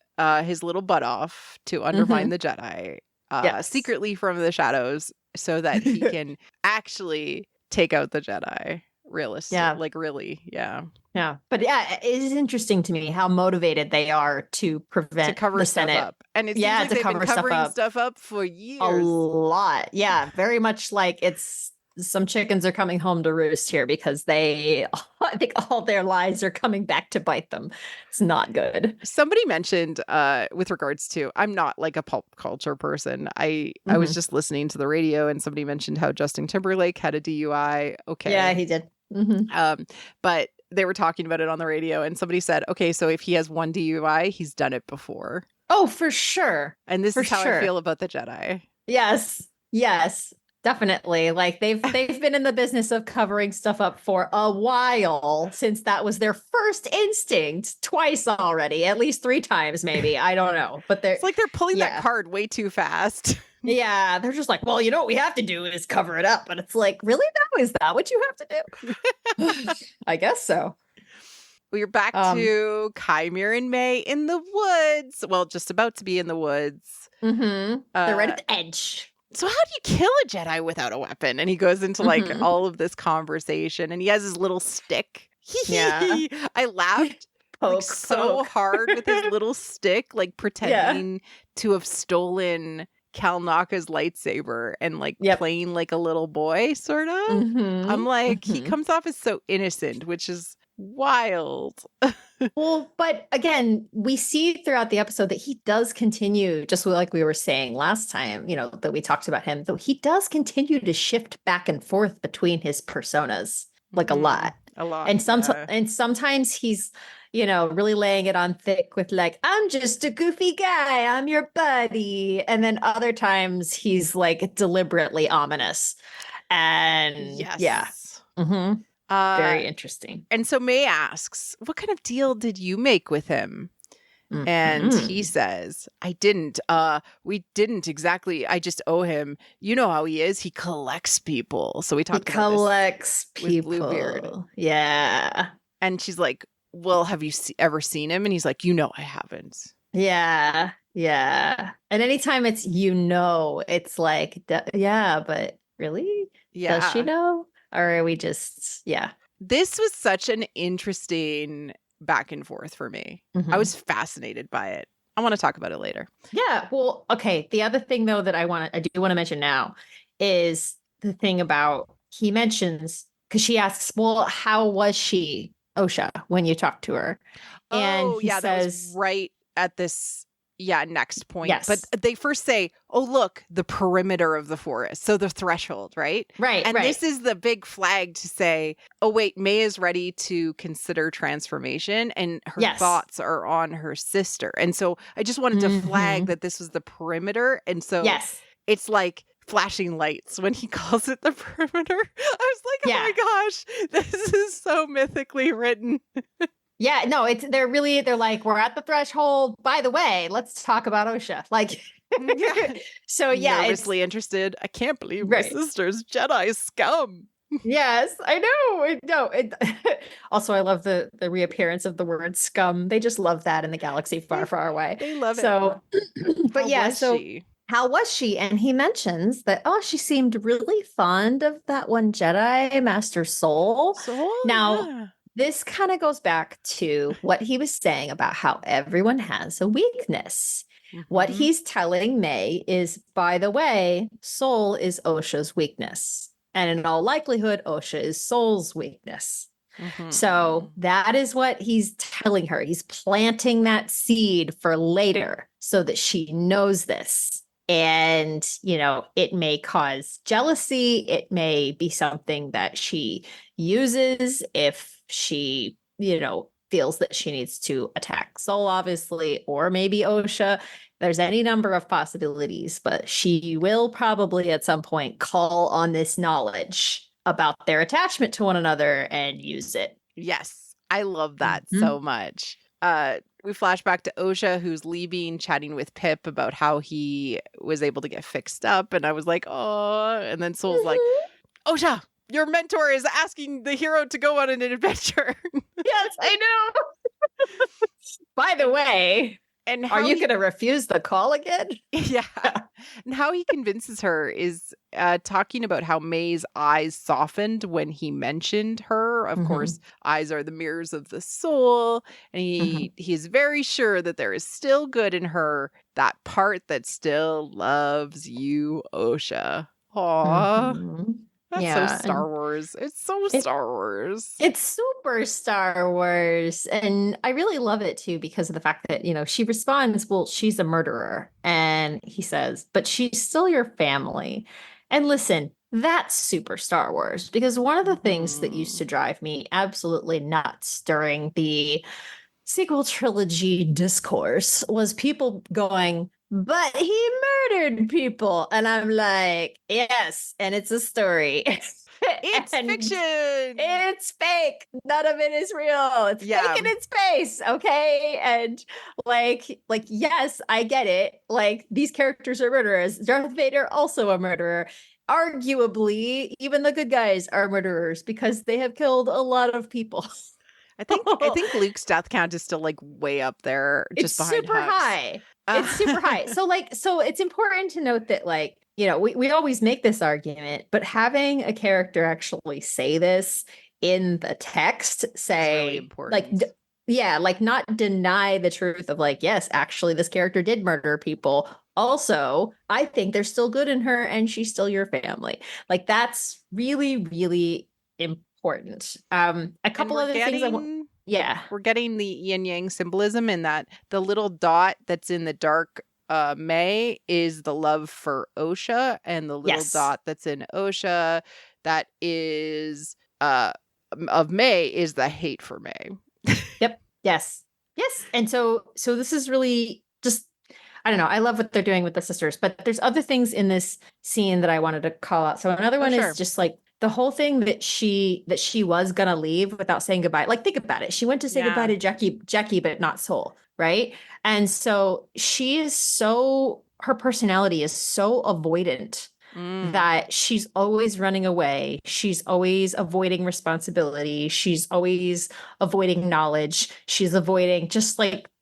his little butt off to undermine the Jedi secretly from the shadows so that he can actually take out the Jedi. Like really. But it is interesting to me how motivated they are to prevent to cover the stuff Senate up. And it seems like they've been covering stuff up for years. A lot. Yeah, very much like it's some chickens are coming home to roost here, because I think all their lies are coming back to bite them. It's not good. Somebody mentioned with regards to, I'm not like a pop culture person. I was just listening to the radio and somebody mentioned how Justin Timberlake had a DUI. Okay. Yeah, he did. But they were talking about it on the radio, and somebody said, okay, so if he has one DUI, he's done it before. Oh, for sure. And this is how I feel about the Jedi. Yes, definitely. Like they've been in the business of covering stuff up for a while, since that was their first instinct, twice already, at least 3 times, maybe. I don't know. But it's like they're pulling that card way too fast. Yeah, they're just like, well, you know what we have to do is cover it up. But it's like, really? No, is that what you have to do? I guess so. We're back to Kymir and May in the woods. Well, just about to be in the woods. They're right at the edge. So how do you kill a Jedi without a weapon? And he goes into like all of this conversation, and he has his little stick. I laughed so hard with his little stick, like pretending to have stolen Cal Naka's lightsaber and like playing like a little boy, sort of. I'm like, he comes off as so innocent, which is wild. Well, but again, we see throughout the episode that he does continue, just like we were saying last time, you know, that we talked about him, though he does continue to shift back and forth between his personas, like a lot. A lot. And sometimes he's, really laying it on thick with like, I'm just a goofy guy, I'm your buddy. And then other times he's like deliberately ominous. And yeah. Yes. Mm-hmm. Uh, Very interesting. and so May asks, what kind of deal did you make with him? And he says, I didn't. We didn't exactly. I just owe him. You know how he is. He collects people. So we talked about collects this people. with Bluebeard. Yeah. And she's like, well, have you ever seen him? And he's like, I haven't. Yeah. Yeah. And anytime it's, it's like, yeah, but really? Yeah. Does she know? Or are we just, yeah. This was such an interesting back and forth for me. Mm-hmm. I was fascinated by it. I want to talk about it later. Yeah. Well, okay. The other thing though that I do want to mention now is the thing about, he mentions, because she asks, well, how was she, Osha, when you talked to her? And he says, that was right at this next point. Yes. But they first say, oh, look, the perimeter of the forest. So the threshold, right? Right. And this is the big flag to say, oh, wait, May is ready to consider transformation and her thoughts are on her sister. And so I just wanted to flag that this was the perimeter. And so it's like flashing lights when he calls it the perimeter. I was like, oh my gosh, this is so mythically written. Yeah, no, they're like, we're at the threshold. By the way, let's talk about Osha. Like, so yeah. Nervously interested. I can't believe my sister's Jedi scum. Yes, I know. No, also, I love the reappearance of the word scum. They just love that in the galaxy far, far away. They love it. So, but how was she? And he mentions that, she seemed really fond of that one Jedi, Master Soul. Now, this kind of goes back to what he was saying about how everyone has a weakness. What he's telling May is, by the way, Soul is Osha's weakness. And in all likelihood, Osha is Soul's weakness. So that is what he's telling her. He's planting that seed for later so that she knows this. And, it may cause jealousy. It may be something that she uses if she, feels that she needs to attack Soul, obviously, or maybe Osha. There's any number of possibilities, but she will probably at some point call on this knowledge about their attachment to one another and use it. Yes, I love that so much. We flash back to Osha, who's leaving, chatting with Pip about how he was able to get fixed up. And I was like, oh, and then Soul's like, Osha, your mentor is asking the hero to go on an adventure. Yes, I know. By the way, and are you going to refuse the call again? Yeah. And how he convinces her is talking about how May's eyes softened when he mentioned her. Of course, eyes are the mirrors of the soul. And he is very sure that there is still good in her, that part that still loves you, Osha. Aww. That's so Star Wars. It's so Star Wars. It's super Star Wars. And I really love it too, because of the fact that, she responds, well, she's a murderer. And he says, but she's still your family. And listen, that's super Star Wars, because one of the things that used to drive me absolutely nuts during the sequel trilogy discourse was people going, but he murdered people. And I'm like, yes, and it's a story. It's fiction. It's fake. None of it is real. It's fake in its face. Okay. And like, yes, I get it. Like, these characters are murderers. Darth Vader also a murderer. Arguably, even the good guys are murderers because they have killed a lot of people. I think Luke's death count is still like way up there, just behind super Hux. High. It's super high. So it's important to note that, like, we always make this argument, but having a character actually say this in the text, say, really important. like not deny the truth of like, yes, actually this character did murder people. Also, I think there's still good in her and she's still your family. Like, that's really, really important. A couple other things we're getting the yin yang symbolism in that the little dot that's in the dark May is the love for Osha, and the little dot that's in Osha that is of May is the hate for May. Yes. And so this is really just, I don't know. I love what they're doing with the sisters, but there's other things in this scene that I wanted to call out. So another one sure. is just like the whole thing that she was going to leave without saying goodbye. Like, think about it. She went to say goodbye to Jackie, but not Soul. Right. And so her personality is so avoidant that she's always running away. She's always avoiding responsibility. She's always avoiding knowledge. She's avoiding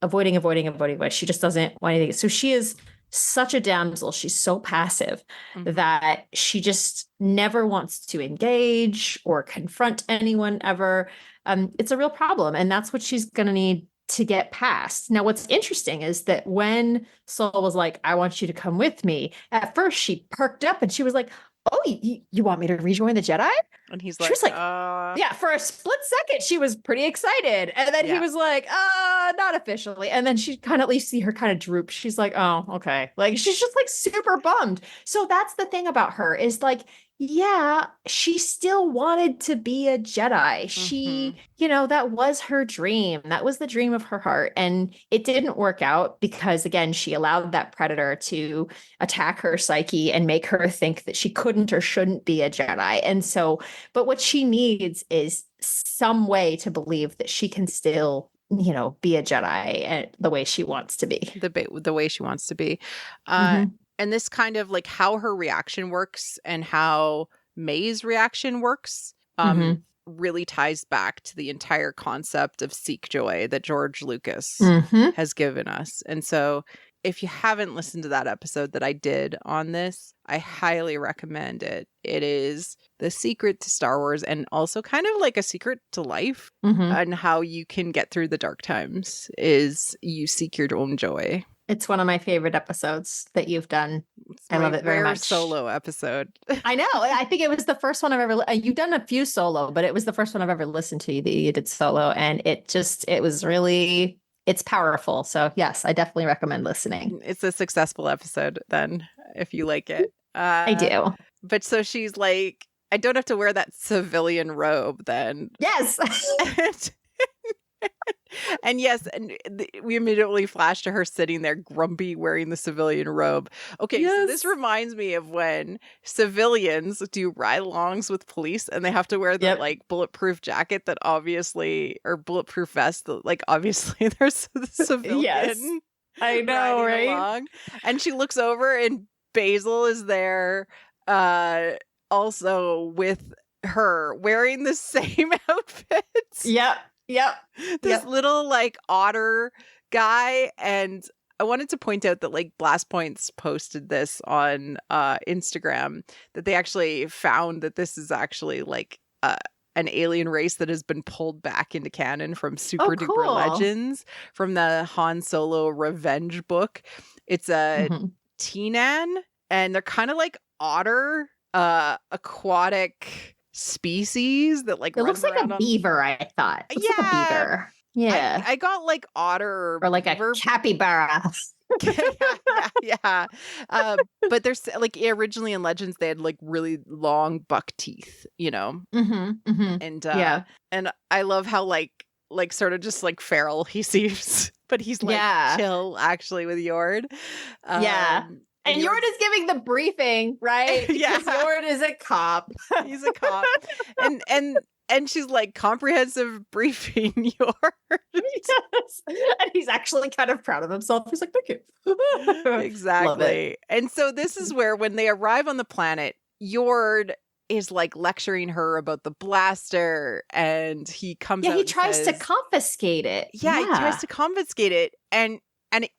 avoiding. She just doesn't want anything. So she is such a damsel. She's so passive that she just never wants to engage or confront anyone ever. It's a real problem. And that's what she's going to need to get past. Now, what's interesting is that when Soul was like, I want you to come with me, at first she perked up and she was like, oh, you want me to rejoin the Jedi? And he's she was like, yeah, for a split second, she was pretty excited. And then he was like, not officially. And then she kind of, at least see her kind of droop. She's like, oh, okay. Like, she's just like super bummed. So that's the thing about her is like, yeah, she still wanted to be a Jedi. She, that was her dream. That was the dream of her heart. And it didn't work out because, again, she allowed that predator to attack her psyche and make her think that she couldn't or shouldn't be a Jedi. And so, but what she needs is some way to believe that she can still, be a Jedi the way she wants to be. The way she wants to be. And this kind of like how her reaction works and how May's reaction works really ties back to the entire concept of Seek Joy that George Lucas has given us. And so if you haven't listened to that episode that I did on this, I highly recommend it. It is the secret to Star Wars and also kind of like a secret to life and how you can get through the dark times is you seek your own joy. It's one of my favorite episodes that you've done. I love it very much. Solo episode. I know. I think it was the first one I've ever. You've done a few solo, but it was the first one I've ever listened to that you did solo, and it was really. It's powerful. So yes, I definitely recommend listening. It's a successful episode then, if you like it. I do. But so she's like, I don't have to wear that civilian robe then. Yes. And yes, and we immediately flash to her sitting there grumpy wearing the civilian robe. Okay, so this reminds me of when civilians do ride-alongs with police and they have to wear the like bulletproof jacket that obviously, or bulletproof vest that like obviously there's the civilian. Yes, I know, right? Along. And she looks over and Basil is there also with her wearing the same outfits. Yep. This little like otter guy. And I wanted to point out that like Blast Points posted this on Instagram that they actually found that this is actually like an alien race that has been pulled back into canon from Super Duper Legends from the Han Solo Revenge book. It's a Tsuut'ina and they're kind of like otter aquatic species that like it looks like a beaver. I thought it looks like a beaver. Yeah, I got like otter or like a capybara. yeah. But there's like originally in Legends they had like really long buck teeth, and and I love how like sort of just like feral he seems, but he's like chill actually with Yord. And Yord is giving the briefing, right? Because Yord is a cop. He's a cop. And she's like, comprehensive briefing, Yord. Yes. And he's actually kind of proud of himself. He's like, thank you. Exactly. And so this is where when they arrive on the planet, Yord is like lecturing her about the blaster and he comes out he tries to confiscate it. He tries to confiscate it. And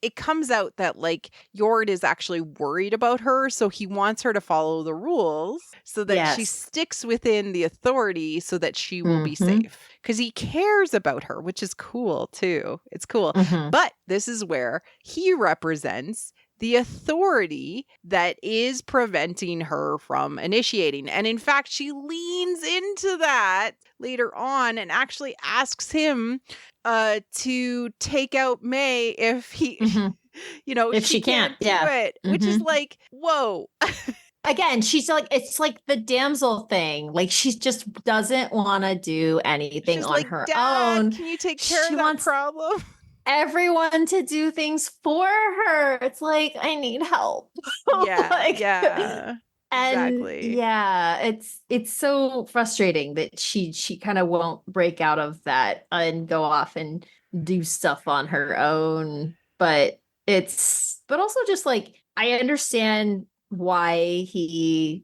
it comes out that like Yord is actually worried about her, so he wants her to follow the rules so that she sticks within the authority so that she will be safe. Because he cares about her, which is cool too. It's cool. But this is where he represents the authority that is preventing her from initiating. And in fact, she leans into that later on and actually asks him to take out May if he, if she can't do it, which is like, whoa. again, she's like, it's like the damsel thing. Like she just doesn't want to do anything She's on like, her Dad, own. can you take care She of that wants problem? everyone to do things for her. It's like, I need help. Yeah, Like, yeah, and exactly. yeah, it's so frustrating that she kind of won't break out of that and go off and do stuff on her own. But also just like I understand why he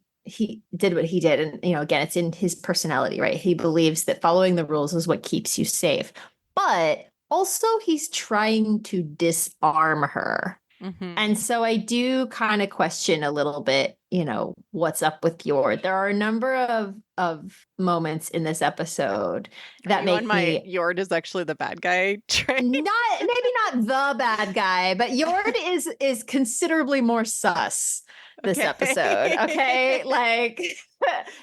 did what he did. And again, it's in his personality, right? He believes that following the rules is what keeps you safe. But also he's trying to disarm her. Mm-hmm. And so I do kind of question a little bit, what's up with Yord. There are a number of moments in this episode that make me Yord is actually the bad guy train. maybe not the bad guy, but Yord is considerably more sus this episode. Okay. Like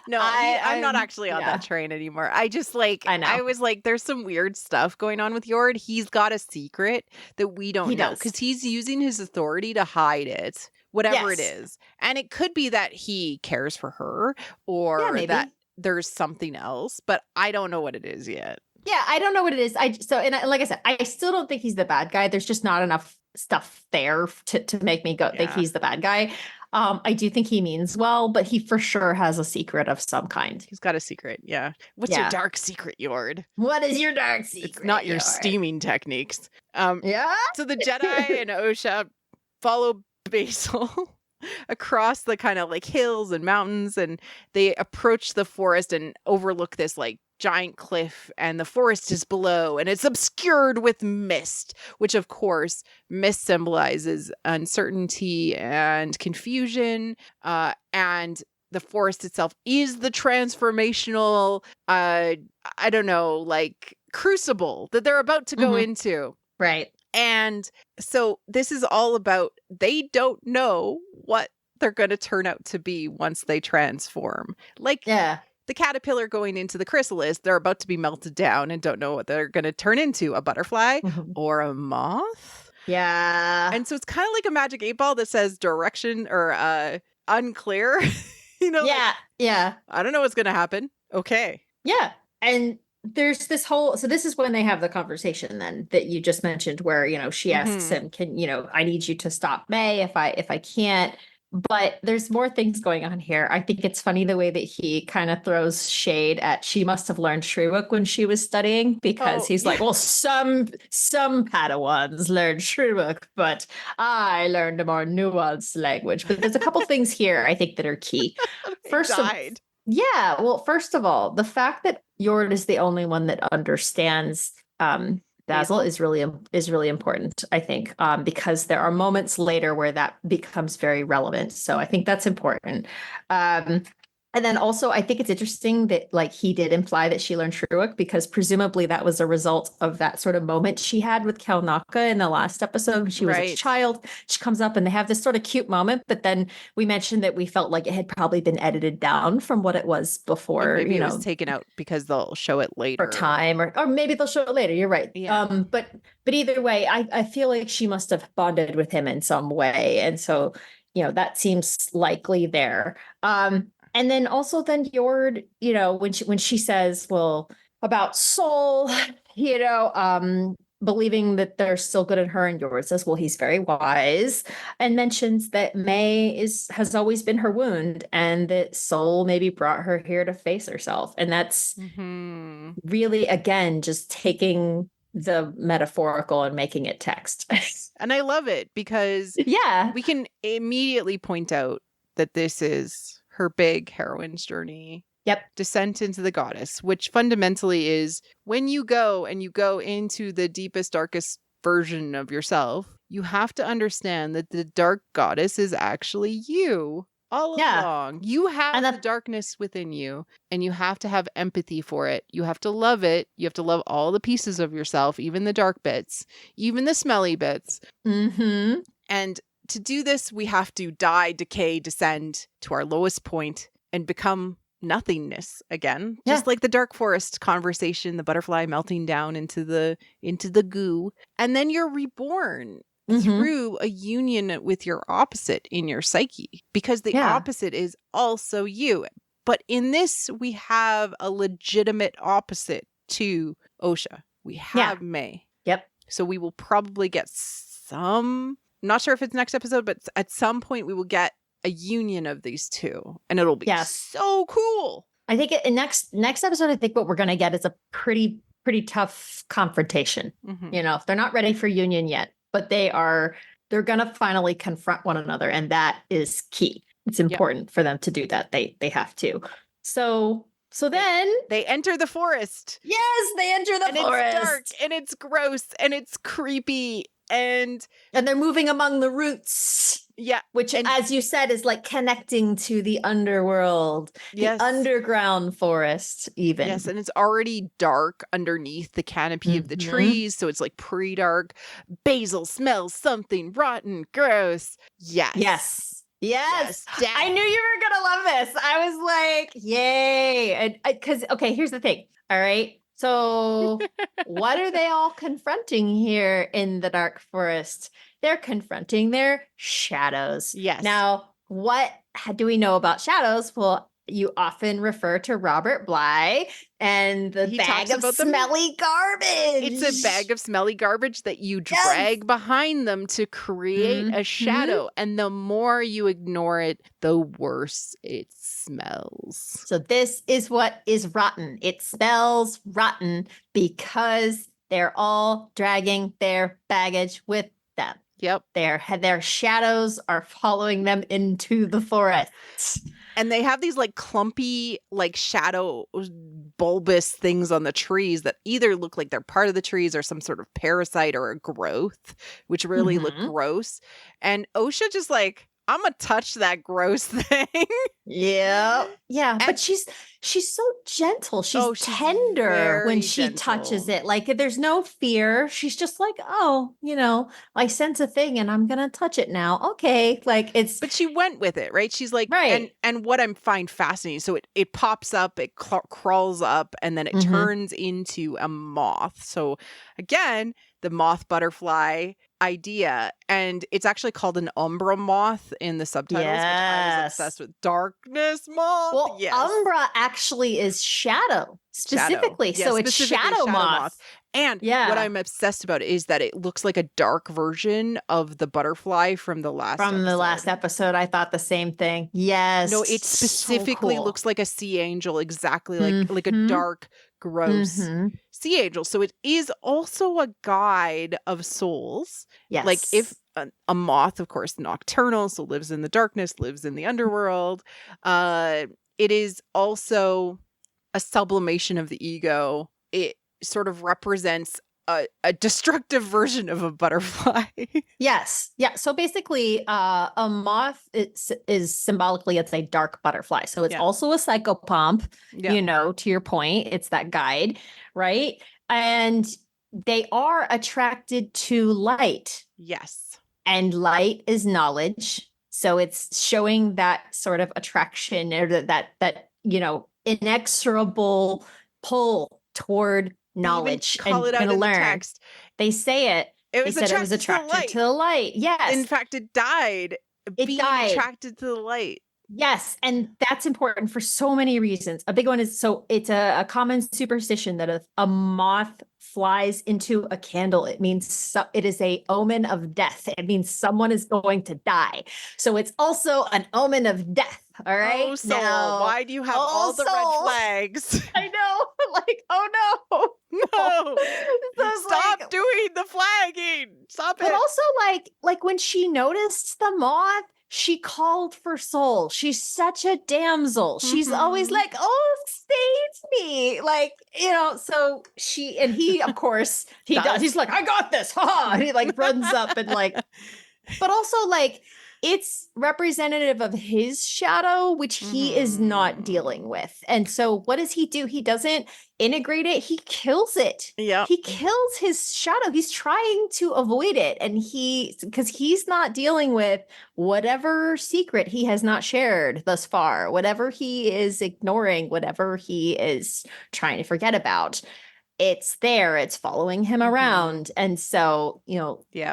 no, I'm not actually on yeah. that train anymore. I just like, I know. I was like, there's some weird stuff going on with Yord. He's got a secret that we don't know because he's using his authority to hide it, whatever it is. And it could be that he cares for her or that there's something else, but I don't know what it is yet. Yeah, I don't know what it is. Like I said, I still don't think he's the bad guy. There's just not enough stuff there to make me go think he's the bad guy. I do think he means well, but he for sure has a secret of some kind. He's got a secret, yeah. What's your dark secret, Yord? What is your dark secret? It's not your steaming techniques. Yeah. So the Jedi and Osha follow Basil across the kind of like hills and mountains, and they approach the forest and overlook this like giant cliff, and the forest is below and it's obscured with mist, which of course mist symbolizes uncertainty and confusion, and the forest itself is the transformational I don't know, like crucible that they're about to go into, right? And so this is all about, they don't know what they're going to turn out to be once they transform. Like, the caterpillar going into the chrysalis, they're about to be melted down and don't know what they're going to turn into, a butterfly or a moth. Yeah. And so it's kind of like a magic 8-ball that says direction or unclear. Yeah. I don't know what's going to happen. Okay. Yeah. And there's this whole, so this is when they have the conversation then that you just mentioned where, she asks him, I need you to stop May if I can't. But there's more things going on here. I think it's funny the way that he kind of throws shade at, she must have learned Shriwook when she was studying, because he's like, well, some Padawans learned Shriwook, but I learned a more nuanced language. But there's a couple things here I think that are key. First of all, the fact that Yord is the only one that understands Basil is really important, I think, because there are moments later where that becomes very relevant. So I think that's important. And then also, I think it's interesting that like he did imply that she learned Shriwook, because presumably that was a result of that sort of moment she had with Kelnaka in the last episode when she was a child. She comes up and they have this sort of cute moment, but then we mentioned that we felt like it had probably been edited down from what it was before. Like maybe it was taken out because they'll show it later. For time, or maybe they'll show it later. You're right. Yeah. But either way, I feel like she must have bonded with him in some way, and so that seems likely there. And then also Yord, when she says, well, about soul, believing that they're still good at her, and Yord says, well, he's very wise, and mentions that May has always been her wound, and that soul maybe brought her here to face herself. And that's really, again, just taking the metaphorical and making it text. And I love it because we can immediately point out that this is her big heroine's journey. Yep. Descent into the goddess, which fundamentally is when you go into the deepest, darkest version of yourself, you have to understand that the dark goddess is actually you all along. You have the darkness within you, and you have to have empathy for it. You have to love it. You have to love all the pieces of yourself, even the dark bits, even the smelly bits. And to do this, we have to die, decay, descend to our lowest point and become nothingness again. Just like the dark forest conversation, the butterfly melting down into the goo. And then you're reborn. through a union with your opposite in your psyche, because the opposite is also you. But in this, we have a legitimate opposite to Osha. We have May. Yep. So we will probably get some, not sure if it's next episode, but at some point we will get a union of these two. And it'll be so cool. I think in next episode, I think what we're going to get is a pretty tough confrontation. You know, they're not ready for union yet, but they're going to finally confront one another. And that is key. It's important for them to do that. They have to. So then they enter the forest. Yes, they enter the forest. It's dark and it's gross and it's creepy and they're moving among the roots. Yeah. Which, as you said, is like connecting to the underworld, the underground forest, even. Yes. And it's already dark underneath the canopy of the trees. So it's like pre-dark. Basil smells something rotten, gross. Yes. I knew you were going to love this. I was like, yay. Because, okay, here's the thing. All right. So what are they all confronting here in the dark forest? They're confronting their shadows. Yes. Now, what do we know about shadows? Well, you often refer to Robert Bly and the bag of smelly garbage. It's a bag of smelly garbage that you drag behind them to create a shadow. And the more you ignore it, the worse it smells. So this is what is rotten. It smells rotten because they're all dragging their baggage with them. Yep. Their shadows are following them into the forest. And they have these like clumpy, like shadow bulbous things on the trees that either look like they're part of the trees or some sort of parasite or a growth, which really look gross. And Osha just like, I'm gonna touch that gross thing. Yeah. But she's so gentle. She's tender when she touches it. Like there's no fear. She's just like, oh, you know, I sense a thing and I'm gonna touch it now. Okay. Like but she went with it, right? She's like, and what I find fascinating. So it pops up, it crawls up, and then it turns into a moth. So again, the moth butterfly idea, and it's actually called an umbra moth in the subtitles, which I was obsessed with. Darkness moth. Well, umbra actually is shadow specifically. So it's shadow moth. And what I'm obsessed about is that it looks like a dark version of the butterfly from the last episode. I thought the same thing. Yes. No, it specifically looks like a sea angel, exactly like a dark, gross sea angel. So it is also a guide of souls. Yes. Like if a moth, of course, nocturnal, so lives in the darkness, lives in the underworld. It is also a sublimation of the ego. It sort of represents a destructive version of a butterfly. Yes. Yeah. So basically, a moth is symbolically, it's a dark butterfly. So it's also a psychopomp, you know, to your point, it's that guide, right? And they are attracted to light. Yes. And light is knowledge. So it's showing that sort of attraction or that, you know, inexorable pull toward knowledge and going to learn. The text. They say it. It was attracted to the light. Yes. In fact, it died. Being attracted to the light. Yes. And that's important for so many reasons. A big one is, so it's a common superstition that if a moth flies into a candle, it means it is a omen of death. It means someone is going to die. So it's also an omen of death. All right. Oh, soul. Now, why do you have all the red flags? I know. Like, oh no. No. So stop doing the flagging. Stop it. But also like when she noticed the moth, she called for soul. She's such a damsel. She's always like, oh, save me. Like, you know, so he, of course, he does. He's like, I got this. Ha! And he like runs up and like, but also like, it's representative of his shadow, which he is not dealing with. And so what does he do? He doesn't integrate it. He kills it. Yeah. He kills his shadow. He's trying to avoid it. And because he's not dealing with whatever secret he has not shared thus far, whatever he is ignoring, whatever he is trying to forget about. it's there, it's following him around. And so,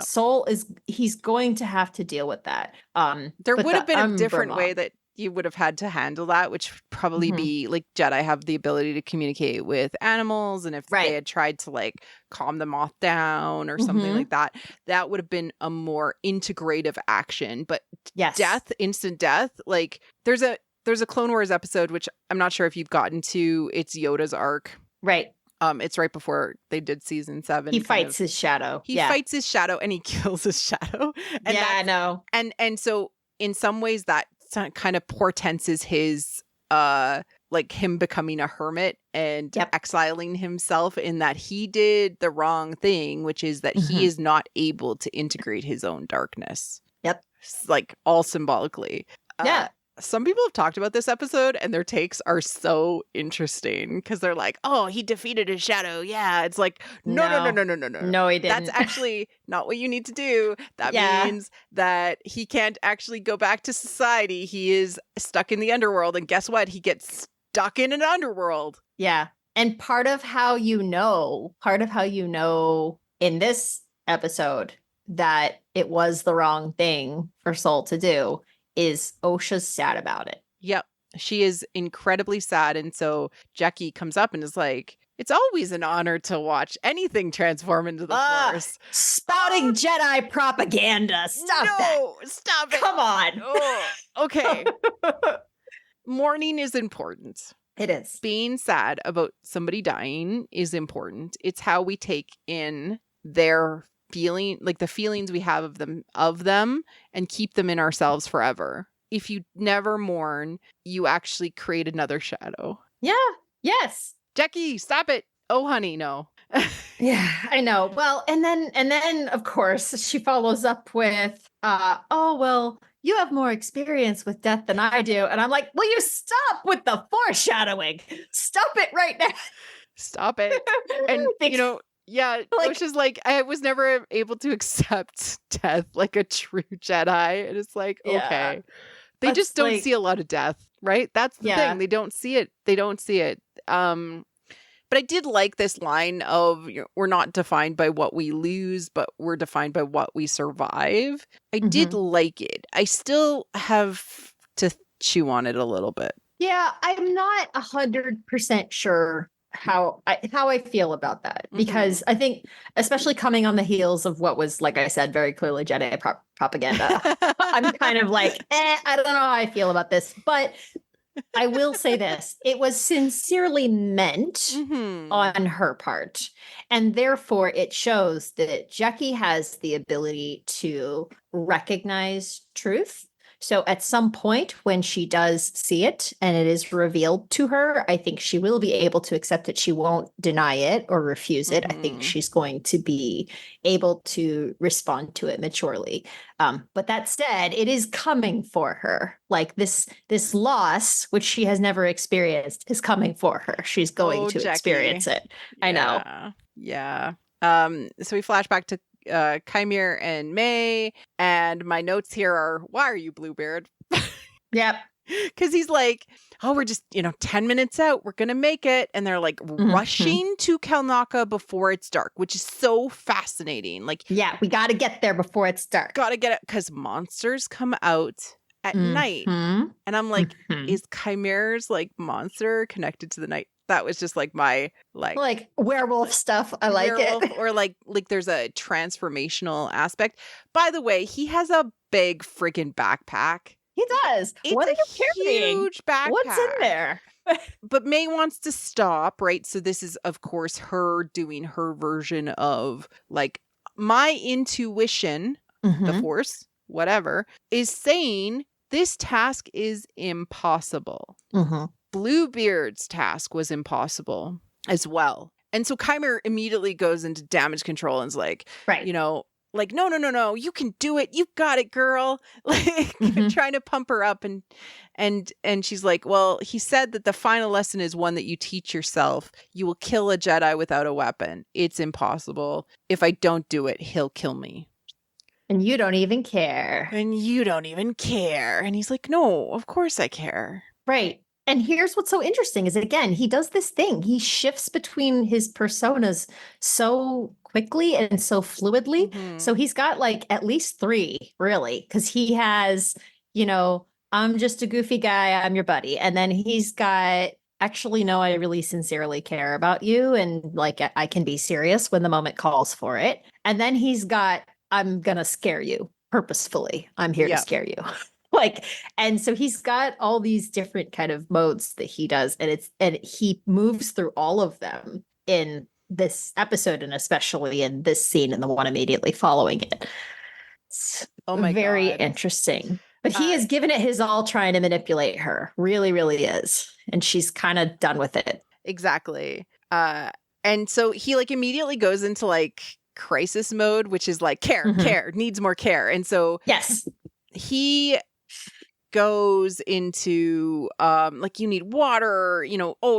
Soul he's going to have to deal with that. There would have been a different way that you would have had to handle that, which would probably be like Jedi have the ability to communicate with animals. And if they had tried to like calm the moth down or something like that, that would have been a more integrative action. But instant death, like there's a Clone Wars episode, which I'm not sure if you've gotten to. It's Yoda's arc. Right. It's right before they did season 7. He fights his shadow. He fights his shadow and he kills his shadow. And I know. And so in some ways that kind of portends his like him becoming a hermit and exiling himself, in that he did the wrong thing, which is that he is not able to integrate his own darkness. Like all symbolically. Some people have talked about this episode and their takes are so interesting because they're like, oh, he defeated his shadow. Yeah. It's like, no. No, he didn't. That's actually not what you need to do. That means that he can't actually go back to society. He is stuck in the underworld. And guess what? He gets stuck in an underworld. Yeah. And part of how you know in this episode that it was the wrong thing for Soul to do is Osha's sad about it. Yep. She is incredibly sad. And so Jackie comes up and is like, it's always an honor to watch anything transform into the Force. Spouting Jedi propaganda. Stop it. Come on. Okay. Mourning is important. It is. Being sad about somebody dying is important. It's how we take in their feeling, like the feelings we have of them and keep them in ourselves forever. If you never mourn, you actually create another shadow. Yeah. Yes. Jackie, stop it. Oh, honey, no. Yeah, I know. Well, and then of course she follows up with, oh, well, you have more experience with death than I do. And I'm like, will you stop with the foreshadowing? Stop it right now. Stop it. And, yeah, which is like, I was never able to accept death like a true Jedi. And it's like, okay. They just don't see a lot of death, right? That's the thing. They don't see it. But I did like this line of, we're not defined by what we lose, but we're defined by what we survive. I did like it. I still have to chew on it a little bit. Yeah, I'm not 100% sure how I feel about that, because I think, especially coming on the heels of what was, like I said, very clearly Jedi propaganda, I'm kind of like, I don't know how I feel about this, but I will say this: it was sincerely meant on her part, and therefore it shows that Jackie has the ability to recognize truth. So at some point when she does see it and it is revealed to her, I think she will be able to accept it. She won't deny it or refuse it. I think she's going to be able to respond to it maturely. But that said, it is coming for her. Like this loss, which she has never experienced, is coming for her. She's going to Jackie. Experience it. Yeah. I know. Yeah. So we flash back to Chimere and May, and my notes here are, why are you Bluebeard? Yep. Because he's like, oh, we're just 10 minutes out, we're gonna make it, and they're like rushing to Kalnaka before it's dark, which is so fascinating. Like, yeah, we got to get there before it's dark. Gotta get it, because monsters come out at night, and I'm like, is Chimere's like monster connected to the night? That was just like my like werewolf stuff. I like it. Or like there's a transformational aspect. By the way, he has a big freaking backpack. He does. What are you carrying? Huge backpack. What's in there? But May wants to stop, right? So this is, of course, her doing her version of like, my intuition, the Force, whatever, is saying this task is impossible. Bluebeard's task was impossible as well. And so Chimere immediately goes into damage control and is like, right. Like, no, you can do it. You got it, girl. Like trying to pump her up. And she's like, well, he said that the final lesson is one that you teach yourself. You will kill a Jedi without a weapon. It's impossible. If I don't do it, he'll kill me. And you don't even care. And he's like, no, of course I care. Right. And here's what's so interesting is, again, he does this thing. He shifts between his personas so quickly and so fluidly. Mhm. So he's got like at least 3, really, because he has, I'm just a goofy guy, I'm your buddy. And then he's got, actually, no, I really sincerely care about you. And like, I can be serious when the moment calls for it. And then he's got, I'm going to scare you purposefully. I'm here to scare you. And so he's got all these different kind of modes that he does, and he moves through all of them in this episode, and especially in this scene and the one immediately following it. It's very interesting. But he has given it his all trying to manipulate her. Really, really is. And she's kind of done with it. Exactly. And so he like immediately goes into like crisis mode, which is like care, needs more care. And so yes, he goes into like, you need water,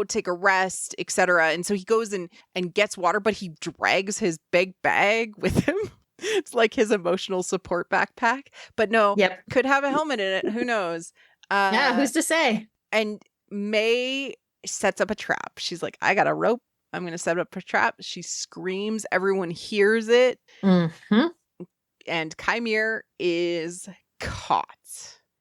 take a rest, etc. And so he goes and gets water, but he drags his big bag with him. It's like his emotional support backpack, but no, could have a helmet in it, who knows. Yeah, who's to say. And May sets up a trap. She's like, I got a rope, I'm gonna set up a trap. She screams, everyone hears it. And Kaimir is caught.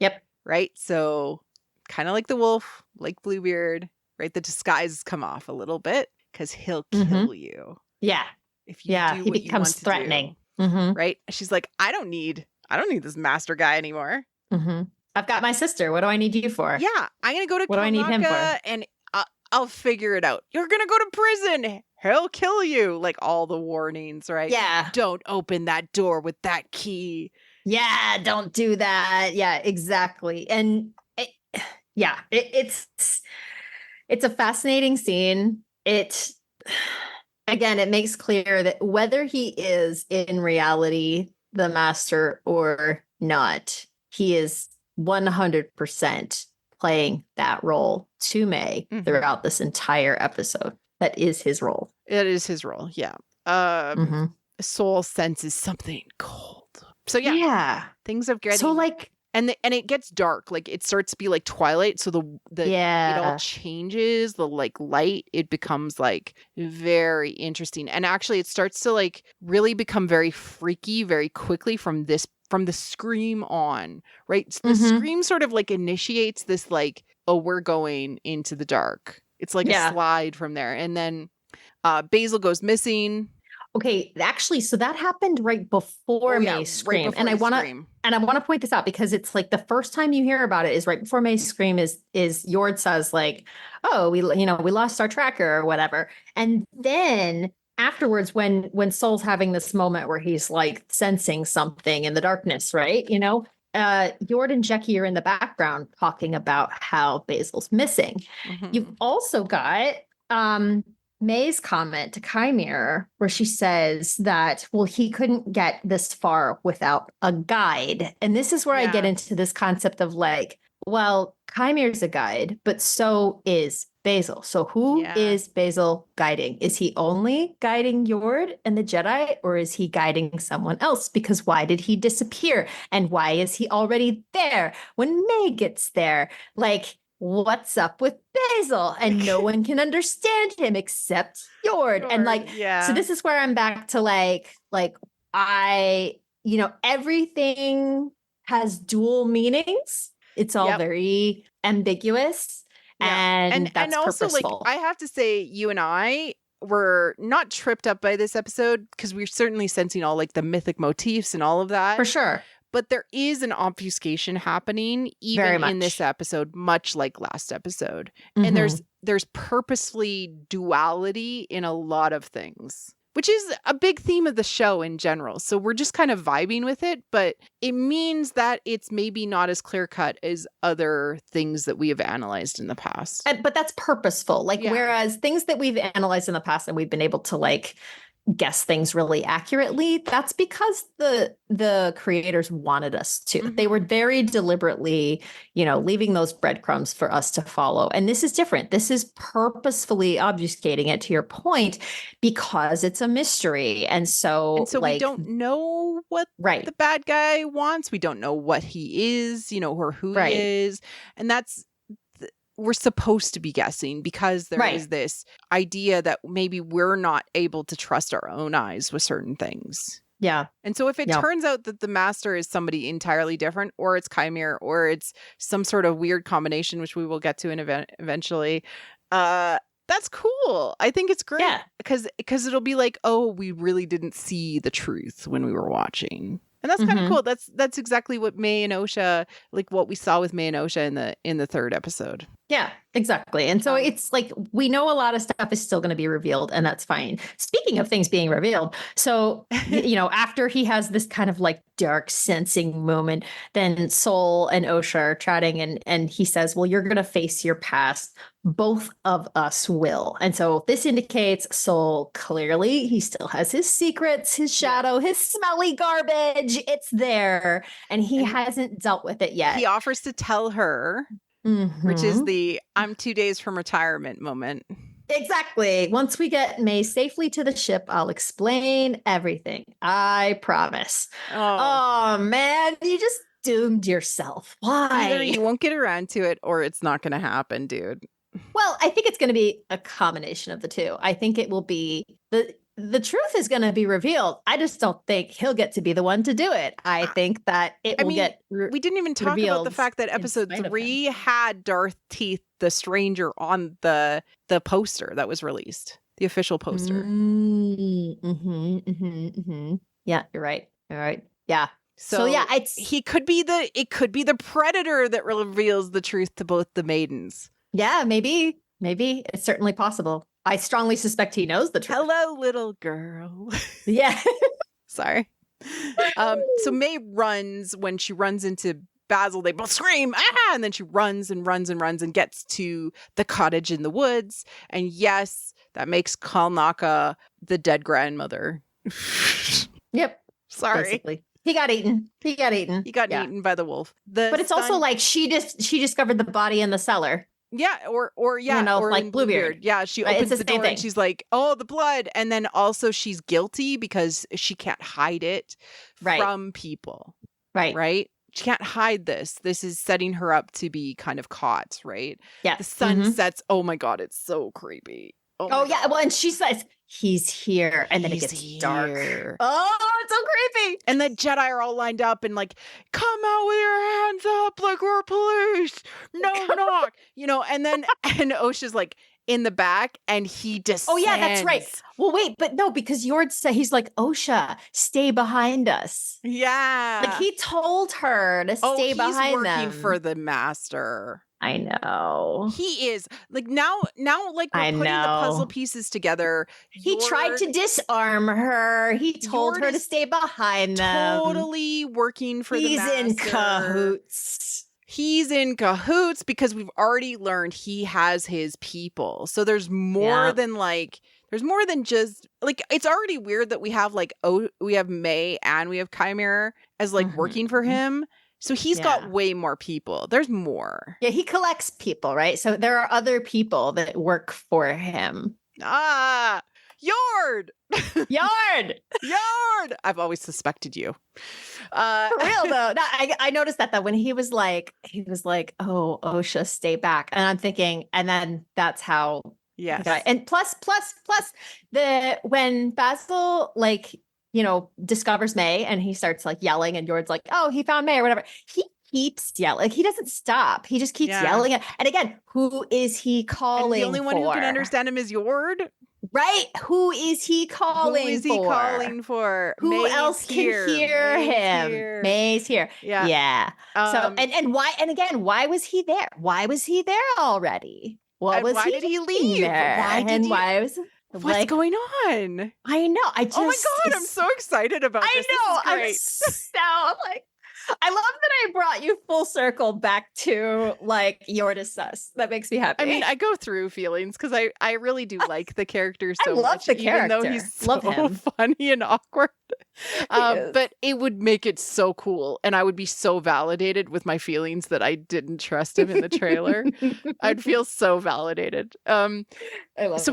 Yep. Right? So kind of like the wolf, like Bluebeard, right? The disguises come off a little bit because he'll kill you. Yeah. If you do he what becomes you want threatening. To do, right? She's like, I don't need this master guy anymore. I've got my sister. What do I need you for? Yeah. I'm going to go to what do I need him for? And I'll figure it out. You're going to go to prison. He'll kill you. Like all the warnings, right? Yeah. Don't open that door with that key. Yeah, don't do that. Yeah, exactly. And it's a fascinating scene. Again, it makes clear that whether he is in reality the master or not, he is 100% playing that role to May throughout this entire episode. That is his role. It is his role. Yeah. Soul senses something cold. So things have getting and it gets dark. Like it starts to be like twilight. So it all changes. The like light, it becomes like very interesting. And actually, it starts to like really become very freaky very quickly from the scream on. Right, so the scream sort of like initiates this like, oh, we're going into the dark. It's like a slide from there, and then Basil goes missing. Okay, actually, so that happened right before May's scream. Right, and I want to point this out because it's like the first time you hear about it is right before May's scream is Yord says like, oh, we lost our tracker or whatever. And then afterwards when Soul's having this moment where he's like sensing something in the darkness, right? Yord and Jecki are in the background talking about how Basil's missing. You've also got May's comment to Kaimir, where she says that, well, he couldn't get this far without a guide. And this is where I get into this concept of like, well, Kaimir's a guide, but so is Basil. So who is Basil guiding? Is he only guiding Yord and the Jedi, or is he guiding someone else? Because why did he disappear? And why is he already there when May gets there? Like, what's up with Basil? And no one can understand him except Yord. And like, so this is where I'm back to like everything has dual meanings. It's all very ambiguous. And that's and also purposeful. Like, I have to say, you and I were not tripped up by this episode because we're certainly sensing all like the mythic motifs and all of that. For sure. But there is an obfuscation happening even in this episode, much like last episode. And there's purposefully duality in a lot of things, which is a big theme of the show in general. So we're just kind of vibing with it, but it means that it's maybe not as clear-cut as other things that we have analyzed in the past. But that's purposeful. Like, whereas things that we've analyzed in the past and we've been able to like guess things really accurately, that's because the creators wanted us to. They were very deliberately, leaving those breadcrumbs for us to follow. And this is different. This is purposefully obfuscating it, to your point, because it's a mystery. And so like, we don't know what the bad guy wants. We don't know what he is, or who he is. And that's we're supposed to be guessing because there is this idea that maybe we're not able to trust our own eyes with certain things. Yeah. And so if it turns out that the master is somebody entirely different, or it's Chimera, or it's some sort of weird combination, which we will get to eventually, that's cool. I think it's great. Yeah. Because it'll be like, oh, we really didn't see the truth when we were watching. And that's kind of cool. That's exactly what May and Osha, like what we saw with May and Osha in the third episode. Yeah, exactly. And so it's like, we know a lot of stuff is still going to be revealed, and that's fine. Speaking of things being revealed, so, after he has this kind of like dark sensing moment, then Sol and Osha are chatting, and he says, well, you're going to face your past. Both of us will. And so this indicates Sol clearly, he still has his secrets, his shadow, his smelly garbage. It's there. And he hasn't dealt with it yet. He offers to tell her. Which is the I'm 2 days from retirement moment. Exactly. Once we get May safely to the ship, I'll explain everything. I promise. Oh man, you just doomed yourself. Why? Either you won't get around to it or it's not going to happen, dude. Well, I think it's going to be a combination of the two. I think it will be the truth is going to be revealed. I just don't think he'll get to be the one to do it. I think that we didn't even talk about the fact that episode 3 had Darth Teeth the Stranger on the poster that was released, the official poster. Yeah, you're right. All right. Yeah. So yeah, it could be the predator that reveals the truth to both the maidens. Yeah, maybe it's certainly possible. I strongly suspect he knows the truth. Hello, little girl. Yeah. Sorry. So May runs. When she runs into Basil, they both scream, ah! And then she runs and runs and runs and gets to the cottage in the woods. And yes, that makes Kalnaka the dead grandmother. Yep. Sorry. Basically. He got eaten. He got eaten by the wolf. But it's also like she discovered the body in the cellar. Yeah, or or like Bluebeard. Yeah, she opens the door thing. and she's like, "Oh, the blood!" And then also she's guilty because she can't hide it from people. Right. She can't hide this. This is setting her up to be kind of caught. Right. Yeah. The sun sets. Oh my god, it's so creepy. Oh yeah. Well, and she says he's here, and then it gets dark. Oh, it's so creepy. And the Jedi are all lined up and like, come out with your hands up, like we're police. No knock, And then Osha's like in the back, and he descends. Oh yeah, that's right. Well, wait, but no, because Yord said he's like, Osha, stay behind us. Yeah, like he told her to stay behind them. He's working for the master. I know. He is like now like we're putting the puzzle pieces together. He tried to disarm her. He told her to stay behind them. Totally working for the master. He's in cahoots. He's in cahoots because we've already learned he has his people. So there's more than just like, it's already weird that we have we have May and we have Chimera as like working for him. So he's got way more people. There's more. Yeah, he collects people, right? So there are other people that work for him. Yord! Yord! I've always suspected you. For real though. No, I noticed that when he was like, oh, Osha, stay back. And I'm thinking, and then that's how. Yes. And plus when Basil discovers May and he starts like yelling and Yord's like, oh, he found May or whatever. He keeps yelling. Like he doesn't stop. He just keeps yelling. And again, who is he calling for? The only one who can understand him is Yord. Right? Who is he calling for? Who May's else can hear him? May's here. Yeah. So and why? And again, why was he there? Why was he there already? Why did he leave? What's going on? I know. Oh my god! I'm so excited about this. I know. I love that I brought you full circle back to like Yordis sus. That makes me happy. I mean, I go through feelings because I really do like the character so much. I love the character. Even though he's so funny and awkward. But it would make it so cool. And I would be so validated with my feelings that I didn't trust him in the trailer. I'd feel so validated. We